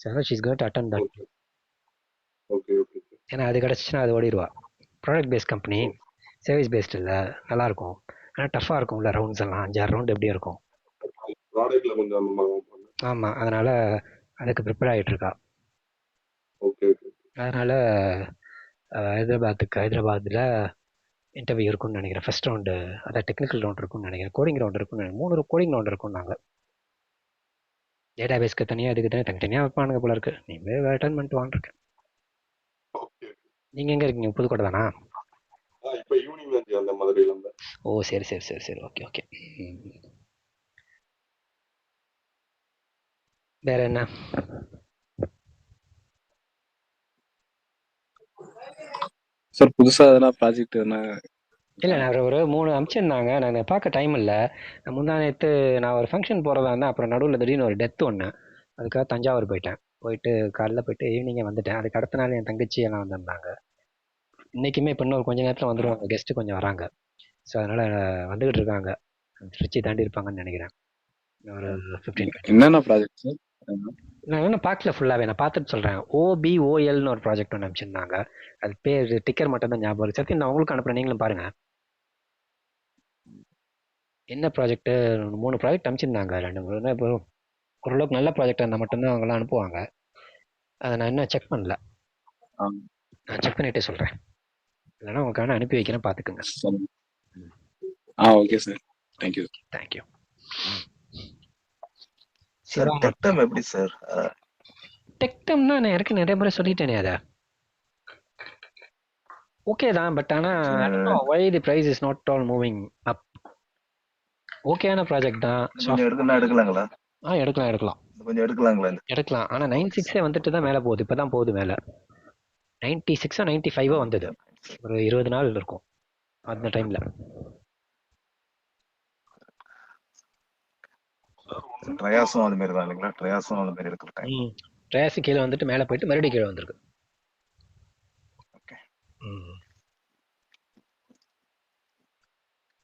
So she's going to attend that. ஏன்னா அது கிடச்சிச்சுன்னா அது ஓடிடுவா. Product based company, service based இல்லை, நல்லாயிருக்கும். ஆனால் டஃப்பாக இருக்கும். உள்ள ரவுண்ட்ஸ் எல்லாம் 5-6 ரவுண்ட் எப்படி இருக்கும். ஆமாம், அதனால் அதுக்கு ப்ரிப்பேர் ஆகிட்டு இருக்கா. அதனால் ஹைதராபாத்தில் இன்டர்வியூ இருக்குன்னு நினைக்கிறேன். ஃபர்ஸ்ட் ரவுண்டு அதான் டெக்னிக்கல் ரவுண்ட் இருக்குன்னு நினைக்கிறேன். கோடிங் ரவுண்ட் இருக்குன்னு நினைக்கிறேன். 3 கோடிங் ரவுண்ட் இருக்கும். நாங்கள் டேட்டா பேஸ்க்கு தனியாக அதுக்கு தனித்தனியாக வைப்பானுங்க போல இருக்கு. நீங்கள் அட்டன் பண்ணிட்டு வாங்கிருக்கேன். நீங்கள் எங்கே இருக்கீங்க? புதுக்கோட்டை தானா? இப்போ ஈவினிங் தான் அந்த மதுரையில இருந்து. ஓ சரி சரி சரி சரி. Okay okay. வேற என்ன? சார் புதுசா எதனா ப்ராஜெக்ட் எதனா இல்லை, நான் ஒரு 3 அனுப்பிச்சிருந்தாங்க. நான் பார்க்க டைம் இல்லை. முந்தா நேற்று நான் ஒரு ஃபங்க்ஷன் போகிறதா இருந்தேன். அப்புறம் நடுவில் திடீர்னு ஒரு டெத் ஒன்று. அதுக்காக தஞ்சாவூர் போயிட்டேன். போயிட்டு காலைல போயிட்டு ஈவினிங்கே வந்துட்டேன். அதுக்கு அடுத்த நாள் என் தங்கச்சி எல்லாம் வந்திருந்தாங்க. இன்னைக்குமே இப்போ இன்னும் கொஞ்ச நேரத்தில் வந்துடுவாங்க. கெஸ்ட்டு கொஞ்சம் வராங்க. ஸோ அதனால் வந்துக்கிட்டு இருக்காங்க. திருச்சி தாண்டி இருப்பாங்கன்னு நினைக்கிறேன். ஒரு 15-20. என்னென்ன ப்ராஜெக்ட் சார்? நான் இன்னும் பார்க்கல ஃபுல்லாகவே. நான் பார்த்துட்டு சொல்கிறேன். OBOLன்னு ஒரு ப்ராஜெக்ட் ஒன்று அனுப்பிச்சிருந்தாங்க. அது பேர் டிக்கர் மட்டும் தான் ஞாபகம் இருக்கு. சரி, நான் உங்களுக்கு அனுப்புகிறேன், நீங்களும் பாருங்கள். என்ன ப்ராஜெக்ட்டு? 3 ப்ராஜெக்ட் அனுப்பிச்சிருந்தாங்க. 2 இப்போ ஓரளவுக்கு நல்ல ப்ராஜெக்டாக இருந்தால் மட்டும்தான் அவங்களாம் அனுப்புவாங்க. அதை நான் இன்னும் செக் பண்ணல. நான் செக் பண்ணிட்டு சொல்கிறேன். இல்லைன்னா உங்களுக்கு வேணா அனுப்பி வைக்கிறேன், பார்த்துக்குங்க. Okay sir. Thank you. Thank you. Sir டெக்டம் எப்படி சார்? டெக்டம்னா நான் எனக்கு நிறைய முறை சொல்லிட்டேனே அதை. ஓகே தான், பட் ஆனால் why the price is not all moving up. ஓகேயான ப்ராஜெக்ட் தான். எடுக்கலாங்களா? எடுக்கலாம். கொஞ்சம் எடுக்கலாங்களா? எடுக்கலாம். ஆனால் 96 வந்துட்டு தான் மேலே போகுது. இப்போ தான் போகுது மேலே. 96 95 வந்தது. ஒரு 20 நாள் இருக்கும் அந்த டைம்ல. ட்ரையாஸும் அது மாதிரி தான் இல்லைங்களா? ட்ரையாஸும் அது மாதிரி எடுக்கிற டைம். ட்ரையாஸு கீழே வந்துட்டு மேலே போயிட்டு மறுபடியும் கீழே வந்திருக்கு.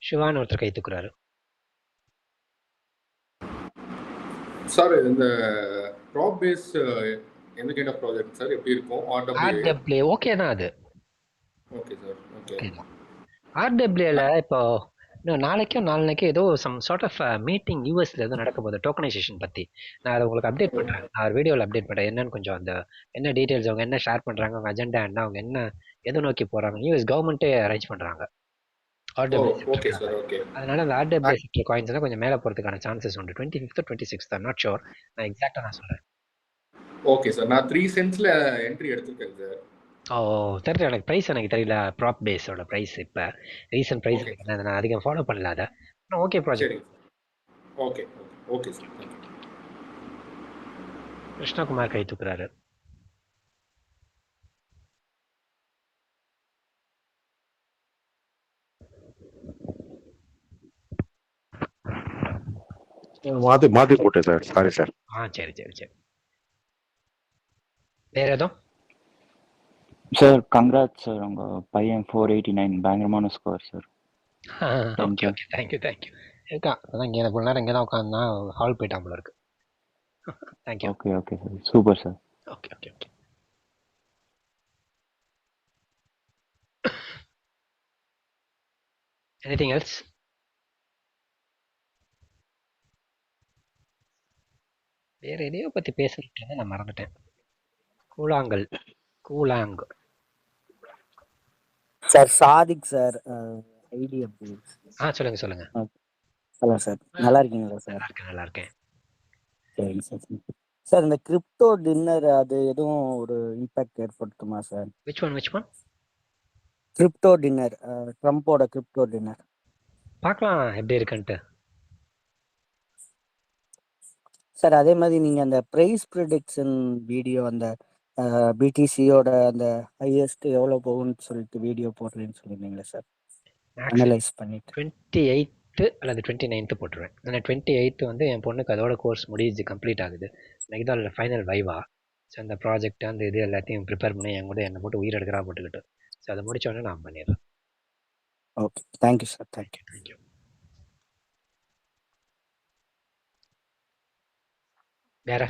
சிவான்னு ஒருத்தர் கை தூக்குறாரு. சார் இந்த ப்ராப் பேஸ் என்ன கைண்ட் ஆஃப் ப்ராஜெக்ட் சார்? எப்படி இருக்கும்? RWA ஓகே தான் அது. Okay sir. ஓகே தான். RWAல இப்போ இன்னும் நாளைக்கோ ஏதோ சம் சார்ட் ஆஃப் மீட்டிங் யூஎஸ்ல ஏதோ நடக்க போகுது டோக்கனைசேஷன் பற்றி. நான் அதை உங்களுக்கு அப்டேட் பண்ணுறேன். நான் ஒரு வீடியோவில் அப்டேட் பண்ணுறேன். என்னன்னு கொஞ்சம் அந்த என்ன டீட்டெயில்ஸ், அவங்க என்ன ஷேர் பண்ணுறாங்க, அவங்க அஜெண்டா என்ன, அவங்க என்ன எதை நோக்கி போகிறாங்க. யூஎஸ் கவர்மெண்ட்டே அரேஞ்ச் பண்ணுறாங்க ஓகே சார். ஓகே. அதனால அந்த RWA செக்டர் காயின்ஸ்னா கொஞ்சம் மேலே போகிறதுக்கான சான்சஸ் உண்டு. 25th 26th not sure. நான் எக்ஸாக்டாக நான் சொல்கிறேன். Okay sir. நான் 3 சென்ட்ஸ்ல என்ட்ரி எடுத்துருக்கேன் சார். தெரியல, எனக்கு ப்ரைஸ் எனக்கு தெரியல. ப்ராப் பேஸோட ப்ரைஸ் இப்போ ரீசன்ட் ப்ரைஸ் நான் அதிகம் ஃபாலோ பண்ணல அதை. Okay project. Okay okay sir. Krishnakumar கை தூக்குறாரு. மாத்தி போட்டேன் சார். Sorry sir. சரி. வேற எதுவும்? சார் கங்க்ராட் சார், உங்க பையன் 489 பயங்கரமான ஸ்கோர் சார். Okay thank you. இருக்கா அதான் இங்கே கொஞ்ச நேரம் இங்கே தான் உட்காந்து ஹால் போயிட்டான் போல இருக்கு. Thank you. Okay sir. Super sir. Okay. Anything else? வேற எதையோ பத்தி பேசணும்னு நான் மறந்துட்டேன். கூழாங் சார். சாதிக் சார் ஐடி அப்படி. சொல்லுங்க. ஹலோ சார், நல்லா இருக்கீங்களா சார்? நல்லா இருக்கேன். சரிங்க சார். சார் இந்த கிரிப்டோ டின்னர் அது எதுவும் ஒரு இம்பாக்ட் ஏற்படுத்துமா sir? which one? Crypto dinner, ட்ரம்போட கிரிப்டோ டின்னர். பார்க்கலாம் எப்படி இருக்குன்ட்டு. சார் அதே மாதிரி நீங்க அந்த பிரைஸ் ப்ரெடிக்ஷன் வீடியோ, அந்த பிடிசியோட அந்த ஹையஸ்ட் எவ்வளோ போகும்னு சொல்லிட்டு வீடியோ போடுறேன்னு சொல்லியிருந்தீங்களா சார்? அனலைஸ் பண்ணிட்டு 28th அல்லது 29th போட்டுருவேன். ஏன்னா 28th வந்து என் பொண்ணுக்கு அதோட கோர்ஸ் முடியுது, கம்ப்ளீட் ஆகுது. எனக்கு தான் ஃபைனல் வைவா. ஸோ அந்த ப்ராஜெக்ட் அந்த இது எல்லாத்தையும் ப்ரிப்பேர் பண்ணி என் கூட என்னை போட்டு உயிர் எடுக்கிறா போட்டுக்கிட்டு. ஸோ அதை முடிச்ச உடனே நான் பண்ணிடுறேன். Okay, thank you sir. தேங்க்யூ. வேற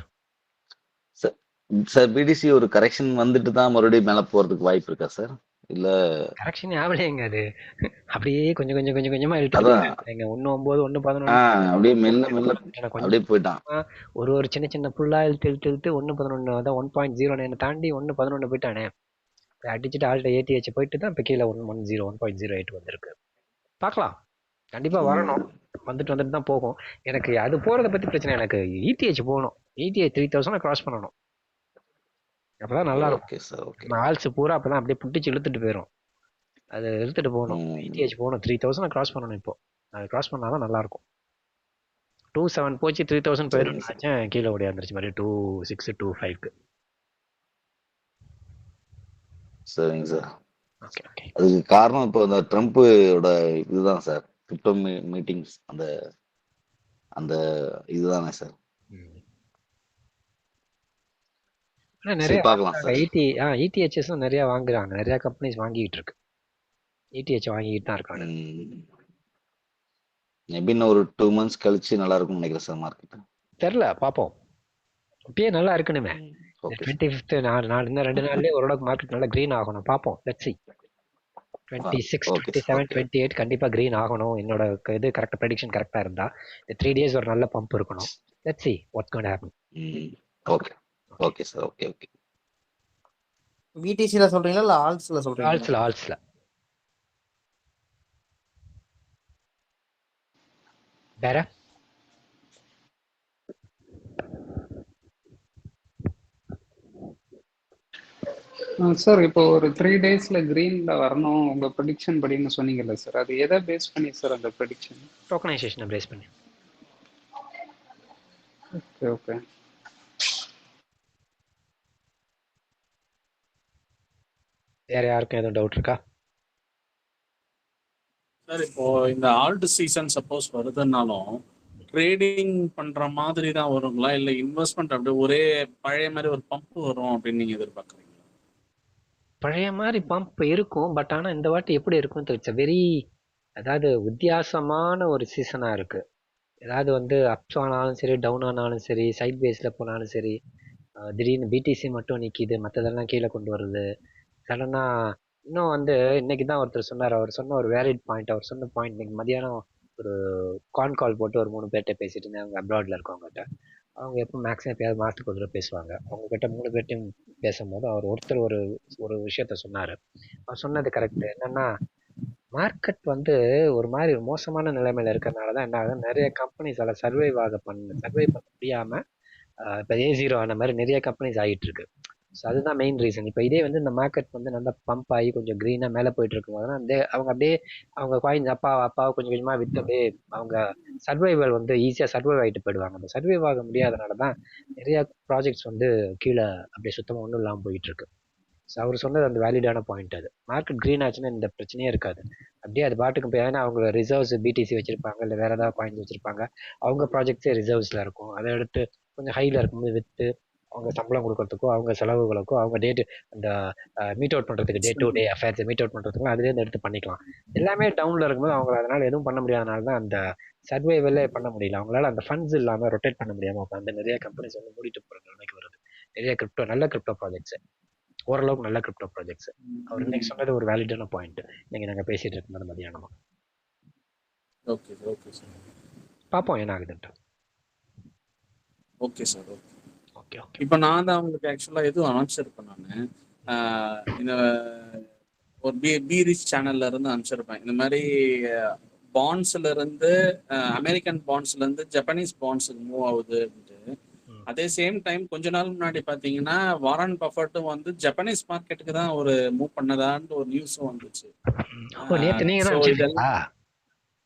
சார் பிடிசி ஒரு கரெக்ஷன் வந்துட்டு தான் மறுபடியும் மேல போறதுக்கு வாய்ப்பு இருக்கா சார்? இல்ல கரெக்ஷன் ஆகலையேங்க, அது அப்படியே கொஞ்சமா இழுத்து 1.9 1.11 அப்படியே மெல்ல அப்படியே போயிட்டான். ஒரு சின்ன புல்லா இழுத்து 1.11 அதான் 1.09 தாண்டி 1.11 போயிட்டானே. அடிச்சுட்டு ஆள்கிட்ட ஏற்றி வச்சு போயிட்டு தான் இப்போ கீழே 1.08 வந்திருக்கு. பார்க்கலாம், கண்டிப்பா வரணும். வந்துட்டு தான் போகும். எனக்கு அது போறதை பத்தி பிரச்சனை. எனக்கு ETH போகணும். ETH 3000 கிராஸ் பண்ணணும். அப்பதான் நல்லா இருக்கும். ஆல்ஸ் பூரா அப்பதான் அப்படியே புட்டிச்சு இழுத்துட்டு போயிடும். அது இழுத்துட்டு போகணும். ETH போகணும். 3000 கிராஸ் பண்ணணும். இப்போ அது கிராஸ் பண்ணாதான் நல்லா இருக்கும். 2.7 போச்சு 3,000 போயிடும் சரிங்க சார். நினச்சேன், கீழே ஓடியாந்துருச்சு மாதிரி 2.6 2.5க்கு. சரிங்க சார். Okay okay. அதுக்கு காரணம் இப்போ இந்த ட்ரம்ப்போட இதுதான் சார், கிரிப்டோ மீட்டிங்ஸ் அந்த அந்த இதுதானே சார். ஆனால் சரி நிறைய பார்க்கலாம் வாங்குறாங்க. சார். இடிஹெச்எஸும் நிறைய வாங்குறாங்க, நிறைய கம்பெனிஸ் வாங்கிட்டு இருக்கு. இடிஹெச் வாங்கிட்டு தான் இருக்காங்க. மேபி இன்னும் ஒரு 2 months கழிச்சு நல்லா இருக்கும்னு நினைக்கிறேன் சார் மார்க்கெட். தெரில, பார்ப்போம். இப்பயே நல்லா இருக்கணுமே. Okay sir. 25th நாள் இன்னும் 2 நாள்லேயே ஓரளவுக்கு மார்க்கெட் நல்லா க்ரீன் ஆகணும். பார்ப்போம், let's see. 26 okay sir. 27 okay 28 கண்டிப்பாக க்ரீன் ஆகணும். என்னோட இது கரெக்டாக ப்ரெடிக்ஷன் கரெக்டாக இருந்தால் இந்த 3 days ஒரு நல்ல பம்ப் இருக்கணும். Let's see what's going to happen. Okay okay sir. Okay okay. பிடிசியில் சொல்கிறீங்களா இல்லை ஆல்ஸில் சொல்கிறீங்களா? ஆல்ஸில் வேற சார் இப்போ ஒரு 3 daysல கிரீன்ல வரணும் உங்க ப்ரெடிக்ஷன் படின்னு சொன்னீங்கல்ல சார், அது எதை பேஸ் பண்ணி சார் அந்த ப்ரெடிக்ஷன்? டோக்கனைசேஷனை பேஸ் பண்ணி. Okay okay. வேற யாருக்கும் எதுவும் டவுட் இருக்கா? சார் இப்போ இந்த ஆல்ட் சீசன் சப்போஸ் வருதுன்னாலும் ட்ரேடிங் பண்ற மாதிரி தான் வருங்களா, இல்ல இன்வெஸ்ட்மெண்ட் அப்படியே ஒரே பழைய மாதிரி ஒரு பம்ப் வரும் அப்படின்னு நீங்க எதிர்பார்க்குறீங்களா? பழைய மாதிரி பம்ப் இருக்கும், பட் ஆனால் இந்த வாட்டி எப்படி இருக்கும் தெரிஞ்ச வெரி, அதாவது வித்தியாசமான ஒரு சீசனாக இருக்கு. ஏதாவது வந்து அப்ஸ் ஆனாலும் சரி, டவுன் ஆனாலும் சரி, சைட் பேஸில் போனாலும் சரி, திடீர்னு பிடிசி மட்டும் நிற்கிது, மற்றதெல்லாம் கீழே கொண்டு வருது சடனாக. இன்னும் வந்து இன்னைக்கு தான் ஒருத்தர் சொன்னார், அவர் சொன்ன ஒரு வேலிட் பாயிண்ட், அவர் சொன்ன பாயிண்ட் இன்னைக்கு மதியானம் ஒரு கால் போட்டு ஒரு 3 பேர்கிட்ட பேசிட்டு இருந்தேன். அவங்க அப்ராட்ல இருக்கவங்ககிட்ட. அவங்க எப்போ மேக்ஸிமம் எப்பயாவது மாதத்துக்கு ஒரு தடவை பேசுவாங்க. அவங்ககிட்ட 3 பேர்ட்டையும் பேசும்போது அவர் ஒருத்தர் ஒரு விஷயத்த சொன்னார். அவர் சொன்னது கரெக்ட். என்னன்னா, மார்க்கெட் வந்து ஒரு மாதிரி மோசமான நிலைமையில இருக்கிறதுனால தான் என்ன ஆகுது, நிறைய கம்பெனிஸால சர்வை பண்ண முடியாம இப்போ A0 ஆன மாதிரி நிறைய கம்பெனிஸ் ஆகிட்டு இருக்கு. ஸோ அதுதான் மெயின் ரீசன். இப்போ இதே வந்து இந்த மார்க்கெட் வந்து நல்லா பம்ப் ஆகி கொஞ்சம் க்ரீனாக மேலே போயிட்டு இருக்கும்போது வந்து அவங்க அப்படியே அவங்க காயின்ஸ் அப்பாவை கொஞ்சம் கொஞ்சமாக விற்று அப்படியே அவங்க சர்வைவல் வந்து ஈஸியாக சர்வைவ் ஆகிட்டு போயிடுவாங்க. அந்த சர்வைவ் ஆக முடியாதனால தான் நிறையா ப்ராஜெக்ட்ஸ் வந்து கீழே அப்படியே சுத்தமாக ஒன்றும் இல்லாமல் போயிட்டு இருக்கு. ஸோ அவர் சொன்னது அந்த வேலிடான பாயிண்ட். அது மார்க்கெட் க்ரீன் ஆச்சுன்னா இந்த பிரச்சனையே இருக்காது. அப்படியே அது பாட்டுக்கு போய், ஏன்னா அவங்க ரிசர்வ்ஸ் பிடிசி வச்சிருப்பாங்க, இல்லை வேற ஏதாவது காயின்ஸ் வச்சிருப்பாங்க, அவங்க ப்ராஜெக்ட்ஸே ரிசர்வ்ஸில் இருக்கும். அதை எடுத்து கொஞ்சம் ஹையில் இருக்கும்போது விற்று அவங்க சம்பளம் கொடுக்கறதுக்கோ அவங்க செலவுகளுக்கோ அவங்க அந்த மீட் அவுட் பண்ணுறதுக்கு டே டு டே அஃபேர்ஸை மீட் அவுட் பண்ணுறதுக்கும் அதுலேருந்து எடுத்து பண்ணிக்கலாம். எல்லாமே டவுனில் இருக்கும்போது அவங்கள அதனால் எதுவும் பண்ண முடியாதனால தான் அந்த சர்வைவலே பண்ண முடியல. அவங்களால அந்த ஃபண்ட்ஸ் இல்லாமல் ரொட்டேட் பண்ண முடியாமல் உட்காந்து நிறைய கம்பெனிஸ் வந்து மூடிட்டு போகிற நிலைமைக்கு வருது. நிறைய நல்ல கிரிப்டோ ப்ராஜெக்ட்ஸ், ஓரளவுக்கு நல்ல கிரிப்டோ ப்ராஜெக்ட்ஸ். அவர் இன்னைக்கு சொன்னது ஒரு வேலிடான பாயிண்ட். இன்னைக்கு நாங்கள் பேசிட்டு இருக்கும்போது மதியானமா. Okay okay sir. பார்ப்போம் என்ன ஆகுதுன்ட்டு. Okay sir. Okay okay okay. இப்போ நான் தான் அவங்களுக்கு ஆக்சுவலாக எதுவும் அனுப்பிச்சிருப்பேன். நான் இந்த ஒரு பி ரிச் சேனல்ல இருந்து அனுப்பிச்சிருப்பேன். இந்த மாதிரி பாண்ட்ஸ்ல இருந்து அமெரிக்கன் பாண்ட்ஸ்ல இருந்து ஜப்பனீஸ் பாண்ட்ஸுக்கு மூவ் ஆகுது அப்படின்ட்டு. அதே சேம் டைம் கொஞ்ச நாள் முன்னாடி பாத்தீங்கன்னா வாரன் பஃபட்டும் வந்து ஜப்பனீஸ் மார்க்கெட்டுக்கு தான் ஒரு மூவ் பண்ணதான்னு ஒரு நியூஸும் வந்துச்சு.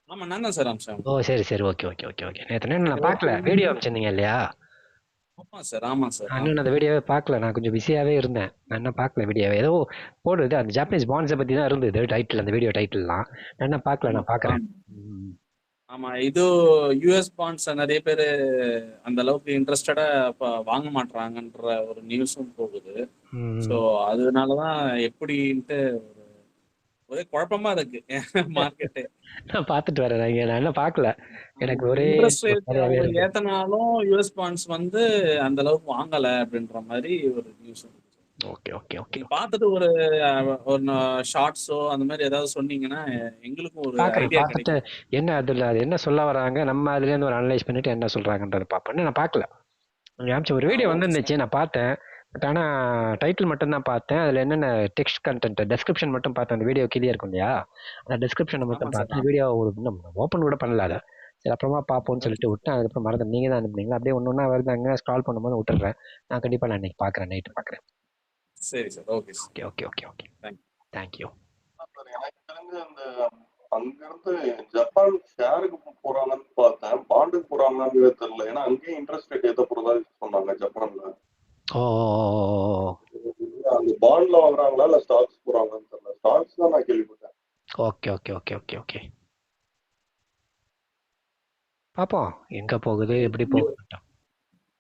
ஆமா நான் தான் சார் அம்சம். ஓ சரி சரி, ஓகே ஓகே ஓகே ஓகே. நேற்று நான் பார்க்கல, வீடியோ அனுப்பிச்சிருந்தீங்க இல்லையா? ஆமா சார் ஆமா சார். இன்னும் அந்த வீடியோவே பார்க்கல, நான் கொஞ்சம் பிஸியாகவே இருந்தேன். நான் என்ன பார்க்கல வீடியோவே. ஏதோ போடுது அந்த ஜாப்பனீஸ் பாண்ட்ஸை பற்றி தான் இருந்தது டைட்டில், அந்த வீடியோ டைட்டில்லாம். நான் என்ன பார்க்கல, நான் பார்க்குறேன். ஆமா, இது யூஎஸ் பாண்ட்ஸ் நிறைய பேர் அந்த அளவுக்கு இன்ட்ரெஸ்டடா வாங்க மாட்டாங்கன்ற ஒரு நியூஸும் போகுது. ஸோ அதனாலதான் எப்படின்ட்டு ஒரே குழப்பமா இருக்கு மார்க்கெட்டு. நான் பார்த்துட்டு வரேன், நான் என்ன பார்க்கல. எனக்கு ஒரே ஏத்தனாலும் யூஎஸ் பாண்ட்ஸ் வந்து அந்த அளவுக்கு வாங்கல அப்படின்ற மாதிரி ஒரு நியூஸ். Okay okay okay. பார்த்துட்டு ஒரு ஷார்ட்ஸோ அந்த மாதிரி ஏதாவது சொன்னீங்கன்னா எங்களுக்கும் ஒரு ஐடியா கிடைக்கும். என்ன அதுல அது என்ன சொல்ல வராங்க, நம்ம அதுல இருந்து ஒரு அனலைஸ் பண்ணிட்டு என்ன சொல்றாங்கன்றத பார்ப்பேன். நான் பார்க்கல, ஒரு வீடியோ வந்துருந்துச்சு நான் பார்த்தேன். பட் ஆனால் டைட்டில் மட்டும் தான் பார்த்தேன். அதில் என்னென்ன டெக்ஸ்ட் கண்டென்ட் டெஸ்கிரிப்ஷன் மட்டும் பார்த்தேன். அந்த வீடியோ கிளியர் இருக்கும் இல்லையா, அந்த டெஸ்கிரிப்ஷனை மட்டும் பார்த்தேன். வீடியோ இன்னும் ஓப்பன் கூட பண்ணல அதை. சரி அப்புறமா பார்ப்போம்னு சொல்லிட்டு விட்டேன். அதுக்கப்புறம் மறந்து நீங்கள் தான் அனுப்புனீங்களா, அப்படியே ஒன்று ஒன்றா வருது அங்கே ஸ்க்ரால் பண்ணும்போது விட்டுறேன். நான் கண்டிப்பாக நான் இன்னைக்கு பார்க்குறேன், நைட்டு பார்க்குறேன். சரி sir. Okay okay okay okay okay. Thank you. எனக்கு தெரிஞ்ச அந்த அங்கிருந்து ஜப்பான் ஷேருக்கு போறாங்கன்னு பார்த்தேன், பாண்டுக்கு போறாங்கன்னு தெரியல. ஏன்னா அங்கேயும் இன்ட்ரெஸ்ட் ரேட் ஏத்த போறதா சொன்னாங்க ஜப்பான்ல. ஓ அந்த பாண்ட்ல வாங்குறாங்களா இல்ல ஸ்டாக்ஸ் போறாங்கன்னு தெரியல. ஸ்டாக்ஸ் தான் நான் கேள்விப்பட்டேன். Okay okay okay okay okay பார்ப்போம் எங்க போகுது எப்படி போகுது.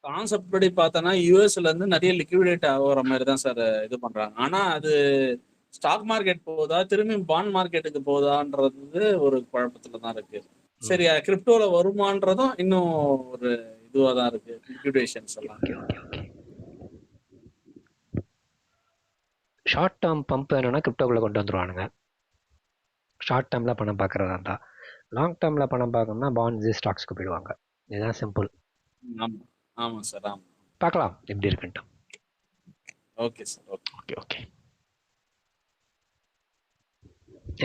கான்செப்ட் படி பார்த்தோன்னா யூஎஸ்ல இருந்து நிறைய லிக்விடேட் ஆகிற மாதிரி தான் சார் இது பண்றாங்க. ஆனா அது ஸ்டாக் மார்க்கெட் போகுதா திரும்பி பாண்ட் மார்க்கெட்டுக்கு போகுதான்றது ஒரு குழப்பத்துல தான் இருக்கு. சரி கிரிப்டோல வருமானதும் இன்னும் ஒரு இதுவா தான் இருக்கு லிக்விடேஷன்ஸ் எல்லாம். ஷார்ட் டேர்ம் பம்ப் வேணும்னா கிரிப்டோக்குள்ள கொண்டு வந்துருவானுங்க. ஷார்ட் டேர்ம்ல பணம் பார்க்கறதா இருந்தா. லாங் டேர்ம்ல பணம் பார்க்கணும்னா பாண்ட்ஸ் ஸ்டாக்ஸ்க்கு போயிடுவாங்க. இதுதான் சிம்பிள். ஆமா ஆமா சார் ஆமா. பார்க்கலாம் எப்படி இருக்குன்ட்டு. Okay sir okay okay okay.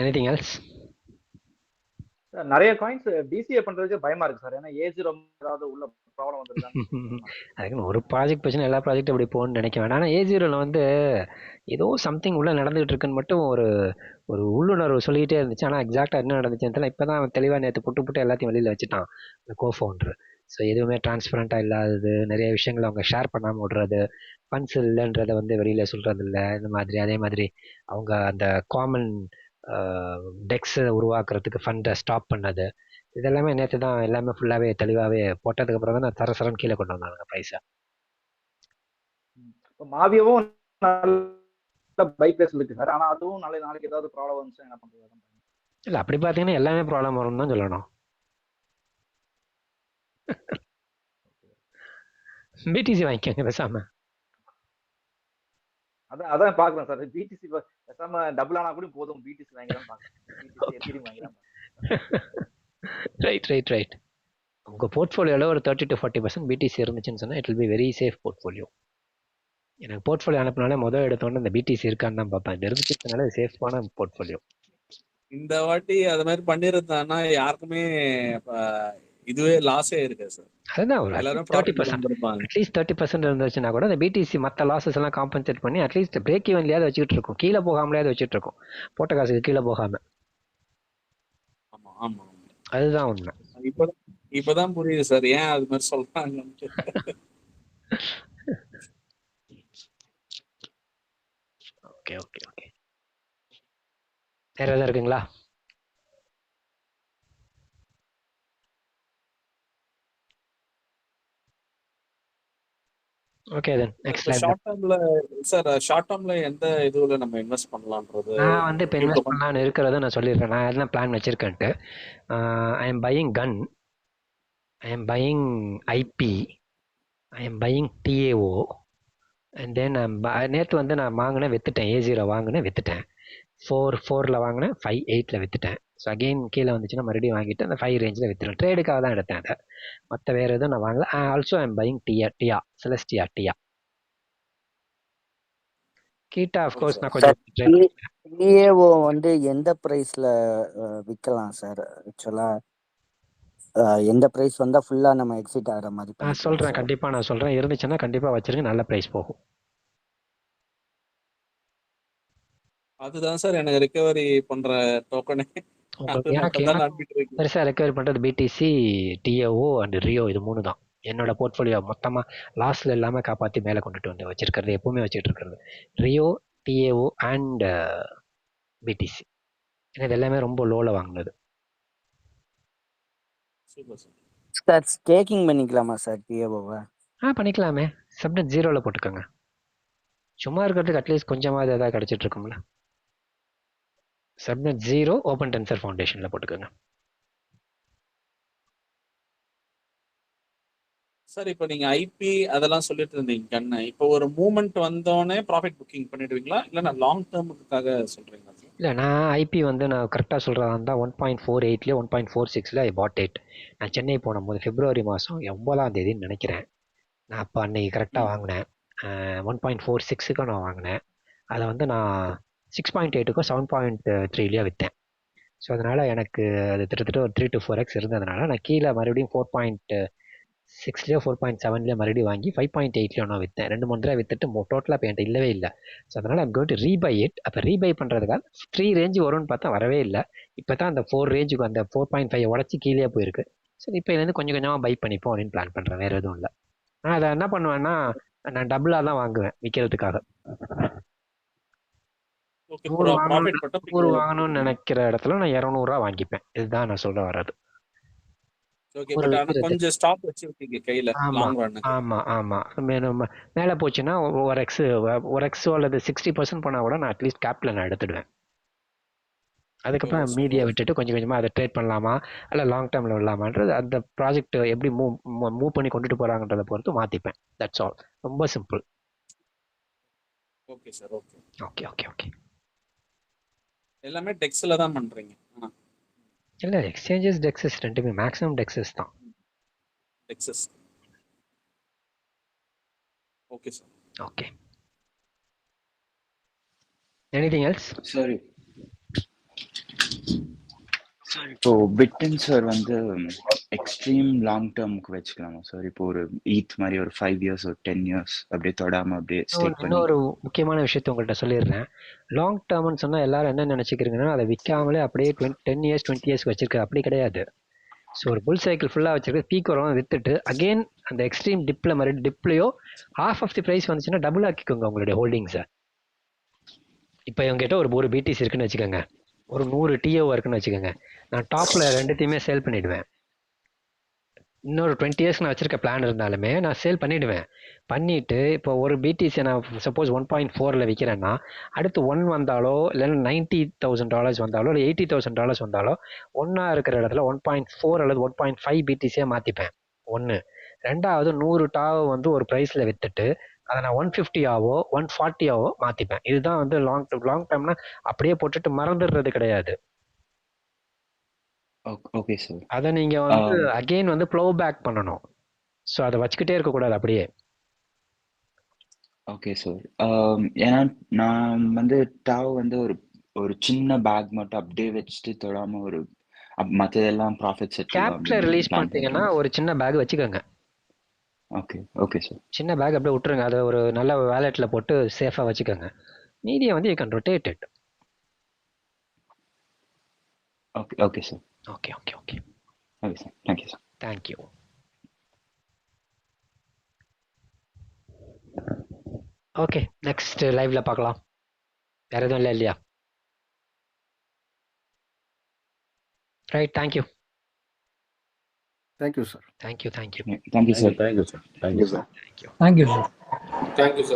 Anything else? நிறைய காயின்ஸ் டிசிஏ பண்றதுக்கு பயமா இருக்கு சார். ஏன்னா ஏஜ் ரொம்ப ஏதாவது உள்ள ப்ராப்ளம் வந்துருக்காங்க. அதுக்குன்னு ஒரு ப்ராஜெக்ட் பிரச்சனை எல்லா ப்ராஜெக்டும் அப்படி போகணும்னு நினைக்க வேண்டாம். ஆனால் A0ல வந்து ஏதோ சம்திங் உள்ள நடந்துகிட்டு இருக்குன்னு மட்டும் ஒரு ஒரு உள்ளுணர்வு சொல்லிக்கிட்டே இருந்துச்சு. ஆனால் எக்ஸாக்டாக என்ன நடந்துச்சுன்னு தெரியல. இப்போ தான் தெளிவாக நேற்று புட்டு எல்லாத்தையும் வெளியில் வச்சுட்டான் இந்த கோஃபவுண்டர். ஸோ எதுவுமே டிரான்ஸ்பரண்ட்டாக இல்லாதது, நிறைய விஷயங்களை அவங்க ஷேர் பண்ணாமல் விடுறது, ஃபண்ட்ஸ் இல்லைன்றதை வந்து வெளியில் சொல்கிறது இல்லை இந்த மாதிரி. அதே மாதிரி அவங்க அந்த காமன் டெக்ஸை உருவாக்குறதுக்கு ஃபண்டை ஸ்டாப் பண்ணது, இதெல்லாமே நேற்று தான் எல்லாமே ஃபுல்லாகவே தெளிவாகவே போட்டதுக்கப்புறம் தான் நான் சரசரன் கீழே கொண்டு வந்தாங்க ப்ரைஸை. மாவியவும் நல்ல பை பிளேஸ் இருக்கு சார். ஆனா அதுவும் நாளைக்கு ஏதாவது ப்ராப்ளம் வந்துச்சு என்ன பண்றது? இல்லை அப்படி பார்த்தீங்கன்னா எல்லாமே ப்ராப்ளம் வரும்னு தான் சொல்லணும். பிடிசி வாங்கிக்கோங்க பேசாம. அதான் பாக்குறேன் சார். பிடிசி பேசாம டபுள் ஆனா கூட போதும், பிடிசி வாங்கிதான் பாக்குறேன். Right right right. உங்கள் போர்ட்ஃபோலியோவில் ஒரு 30 to 40% பிடிசி இருந்துச்சுன்னு சொன்னால் it will be very safe portfolio. எனக்கு போர்ட்ஃபோலியோ அனுப்பினாலே முதல் எடுத்தோன்னே இந்த பிடிசி இருக்கான்னு தான் பார்ப்பேன். இது இருந்துச்சுனால சேஃபான போர்ட்ஃபோலியோ. இந்த வாட்டி அது மாதிரி பண்ணிருந்தானா யாருக்குமே இதுவே லாஸே இருக்கு சார். அதுதான் ஒரு அட்லீஸ்ட் 30% இருந்துச்சுன்னா கூட அந்த பிடிசி மற்ற லாஸஸ் எல்லாம் காம்பன்சேட் பண்ணி அட்லீஸ்ட் பிரேக் ஈவன்லையாவது வச்சுக்கிட்டு இருக்கும், கீழே போகாமலையாவது வச்சுட்டு இருக்கும், போட்ட காசுக்கு கீழே போகாம. ஆமா ஆமா அதுதான் உண்மை. இப்பதான் புரியுது சார் ஏன் அது மாதிரி சொல்றாங்கன்னு. Okay okay okay. வேற எதாவது இருக்குங்களா? Okay then next live. Short டேர்ம்ல எந்த இதுல நம்ம இன்வெஸ்ட் பண்ணலாம்ன்றது நான் வந்து இப்போ இன்வெஸ்ட் பண்ணலான்னு இருக்கிறத நான் சொல்லிடுறேன். நான் எல்லாம் பிளான் வச்சிருக்கேன்ட்டு. I am buying gun, I am buying IP, I am buying DAO and then நேற்று வந்து நான் வாங்கினேன் விற்றுட்டேன். A0 வாங்கினேன் விற்றுட்டேன். 4.4ல் வாங்கினேன், 5.8ல் விற்றுட்டேன். ஸோ அகெயின் கீழே வந்துச்சுன்னா மறுபடியும் வாங்கிட்டு அந்த 5 ரேஞ்சில் விற்றுறேன். ட்ரேடுக்காக தான் எடுத்தேன் அதை, மற்ற வேறு எதுவும் நான் வாங்கல. Also I am buying Celestia கீட்டா அஃப்கோர்ஸ் நான் கொஞ்சம் டிஏஓ வந்து எந்த ப்ரைஸில் விற்கலாம் சார்? ஆக்சுவலாக எந்த ப்ரைஸ் வந்தால் ஃபுல்லாக நம்ம எக்ஸிட் ஆகிற மாதிரி? நான் சொல்கிறேன், கண்டிப்பாக நான் சொல்கிறேன். இருந்துச்சுன்னா கண்டிப்பாக வச்சுருங்க, நல்ல ப்ரைஸ் போகும். அதுதான் சார் எனக்கு ரெக்கவரி பண்ற டோக்கனே. எனக்கு பெருசாக ரெக்கவரி பண்ணுறது பிடிசி, டிஏஓ அண்ட் ரியோ, இது 3 தான் என்னோட போர்ட்ஃபோலியோ மொத்தமாக லாஸில் இல்லாமல் காப்பாற்றி மேலே கொண்டுட்டு வந்து வச்சிருக்கிறது, எப்பவுமே வச்சுட்டு இருக்கிறது ரியோ, டிஏஓ அண்ட் பிடிசி. ஏன்னா இது எல்லாமே ரொம்ப லோவில் வாங்கினது. சார் ஸ்டேக்கிங் பண்ணிக்கலாமா சார் டிஏஓவை? பண்ணிக்கலாமே. சப்நெட் 0ல் போட்டுக்கோங்க. சும்மா இருக்கிறதுக்கு அட்லீஸ்ட் கொஞ்சமாவது எதாவது கிடச்சிட்டு இருக்கும்ல. சப்நெட் 0 ஓப்பன் டென்சர் ஃபவுண்டேஷனில் போட்டுக்கோங்க. சார் இப்போ நீங்க ஐபி அதெல்லாம் சொல்லிட்டு இருந்தீங்க கண்ணு, இப்போ ஒரு மூவ்மெண்ட் வந்தோடனே ப்ராஃபிட் புக்கிங் பண்ணிடுவீங்களா இல்லை நான் லாங் டேர்முக்காக சொல்றீங்களா? இல்லை, நான் ஐபி வந்து நான் கரெக்டாக சொல்கிறதா இருந்தால் 1.48லேயே 1.46ல் ஐ பாட் இட். நான் சென்னை போனபோது February மாதம் 9 நினைக்கிறேன். நான் அப்போ அன்னைக்கு கரெக்டாக வாங்கினேன். 1.46க்கு நான் வாங்கினேன். அதை வந்து நான் 6.8க்கும் 7.3லேயே விற்றேன். ஸோ அதனால் எனக்கு அது கிட்டத்தட்ட ஒரு 3 to 4x இருந்ததுனால நான் கீழே மறுபடியும் 4.6லேயோ 4.7லேயோ மறுபடியும் வாங்கி 5.8லேயோ நான் விற்றேன். 2-3 தடவை விற்றுட்டு டோட்டலாக இப்போ என்கிட்ட இல்லவே இல்லை. ஸோ அதனால் ஐம் கோயிங் டு ரீபை இட். அப்போ ரீபை பண்ணுறதுக்காக 3 ரேஞ்சு வரும்னு பார்த்தா வரவே இல்லை. இப்போ தான் அந்த 4 ரேஞ்சுக்கு அந்த 4.5 உடச்சி கீழே போயிருக்கு. சரி இப்போ இதுலேருந்து கொஞ்சம் கொஞ்சமாக பை பண்ணிப்போம் அப்படின்னு பிளான் பண்ணுறேன். வேறு எதுவும் இல்லை. நான் அதை என்ன பண்ணுவேன்னா நான் டபுளாக தான் வாங்குவேன் விற்கிறதுக்காக. ஓகே 100 ப்ராஃபிட் வாங்கணும்னு மட்டும் 100 வாங்கணும்னு நினைக்கிற இடத்துல நான் 200 வாங்கிப்பேன். இதுதான் நான் சொல்ல வர்றது. ஓகே ஒரு பட் ஆனா விற்கிறது. கொஞ்சம் ஸ்டாக் வச்சிருக்கீங்க கையில ஆமா லாங் ரன்னுக்கு. ஆமா ஆமா மேலே போச்சுன்னா ஒரு எக்ஸோ அல்லது 60% போனால் கூட நான் அட்லீஸ்ட் கேப்பில் நான் எடுத்துடுவேன். அதுக்கப்புறம் ஓகே மீதியை விட்டுட்டு கொஞ்சம் கொஞ்சமாக அதை ட்ரேட் பண்ணலாமா இல்லை லாங் டேர்மில் விடலாமான்றது அந்த ப்ராஜெக்ட் எப்படி மூவ் பண்ணி கொண்டுட்டு போகிறாங்கன்றதை பொறுத்து மாற்றிப்பேன். That's all. ரொம்ப simple. Okay sir. Okay okay okay okay. எல்லாமே டெக்ஸ்ல தான் பண்றீங்க. இல்லை எக்ஸ்சேஞ்சஸ் டெக்ஸஸ் ரெண்டுமே மேக்ஸிமம் டெக்ஸஸ் தான். Dexes. Okay sir. Okay. Anything else? சரி சார், இப்போ பிட்டன் சார் வந்து எக்ஸ்ட்ரீம் லாங் டேர்முக்கு வச்சுக்கலாமா சார்? இப்போ ஒரு ஈத் மாதிரி ஒரு 5 இயர்ஸ் ஒரு 10 இயர்ஸ் அப்படியே தொடாம அப்படியே ஸ்டேக் பண்ணி. இன்னொரு முக்கியமான விஷயத்த உங்கள்கிட்ட சொல்லிடுறேன். லாங் டேர்ம்னு சொன்னால் எல்லாரும் என்ன நினச்சிக்கிறீங்கன்னா அதை விற்காமலே அப்படியே 10 இயர்ஸ் 20 இயர்ஸ் வச்சிருக்க. அப்படி கிடையாது. ஸோ ஒரு புல் சைக்கிள் ஃபுல்லாக வச்சிருக்க பீக் வரும் வித்துட்டு அகெயின் அந்த எக்ஸ்ட்ரீம் டிப்பில் மாதிரி டிப்லையோ half ஆஃப் தி ப்ரைஸ் வந்துச்சுன்னா டபுள் ஆக்கிக்கோங்க உங்களுடைய ஹோல்டிங்ஸை. இப்போ எங்ககிட்ட ஒரு பிடிசி இருக்குன்னு வச்சுக்கோங்க, ஒரு 100 டிஓ இருக்குன்னு வச்சுக்கோங்க. நான் டாப்பில் ரெண்டுத்தையுமே சேல் பண்ணிவிடுவேன். இன்னொரு 20 இயர்ஸ் நான் வச்சிருக்க பிளான் இருந்தாலுமே நான் சேல் பண்ணிவிடுவேன். பண்ணிவிட்டு இப்போ ஒரு பிடிசி நான் சப்போஸ் 1.4 விற்கிறேன்னா அடுத்து 1 வந்தாலோ இல்லைன்னா $90,000 வந்தாலோ இல்லை $80,000 வந்தாலோ ஒன்றா இருக்கிற இடத்துல 1.4 அல்லது 1.5 பிடிசியாக மாற்றிப்பேன். 1. ரெண்டாவது 100 டாவை வந்து ஒரு ப்ரைஸில் விற்றுட்டு அதை நான் 150ஆவோ 140ஆவோ மாற்றிப்பேன். இதுதான் வந்து லாங் டேர்ம்னா அப்படியே போட்டுட்டு மறந்துடுறது கிடையாது. Okay sir. அதை நீங்கள் வந்து அகெயின் வந்து ப்ளோ பேக் பண்ணணும். ஸோ அதை வச்சுக்கிட்டே இருக்கக்கூடாது அப்படியே. Okay sir. ஏன்னா நான் வந்து டாவ் வந்து ஒரு சின்ன பேக் மட்டும் அப்படியே வச்சுட்டு தொடாம ஒரு மற்றதெல்லாம் ப்ராஃபிட் செட்டில் கேப்ல ரிலீஸ் பண்ணிட்டீங்கன்னா ஒரு சின்ன பேக் வச்சுக்கோங்க. Okay okay sir. சின்ன பேக் அப்படியே விட்டுருங்க. அதை ஒரு நல்ல வேலெட்டில் போட்டு சேஃபாக வச்சுக்கோங்க. மீதியை வந்து you can rotate it. Okay okay sir. Okay okay okay okay sir. Thank you sir. Thank you. Okay next லைவ்ல பார்க்கலாம். வேற எதுவும் இல்லை இல்லையா? Right. Thank you. Thank you sir. Thank you. Thank you sir. Thank you sir. Thank you sir. Thank you sir. Thank you sir.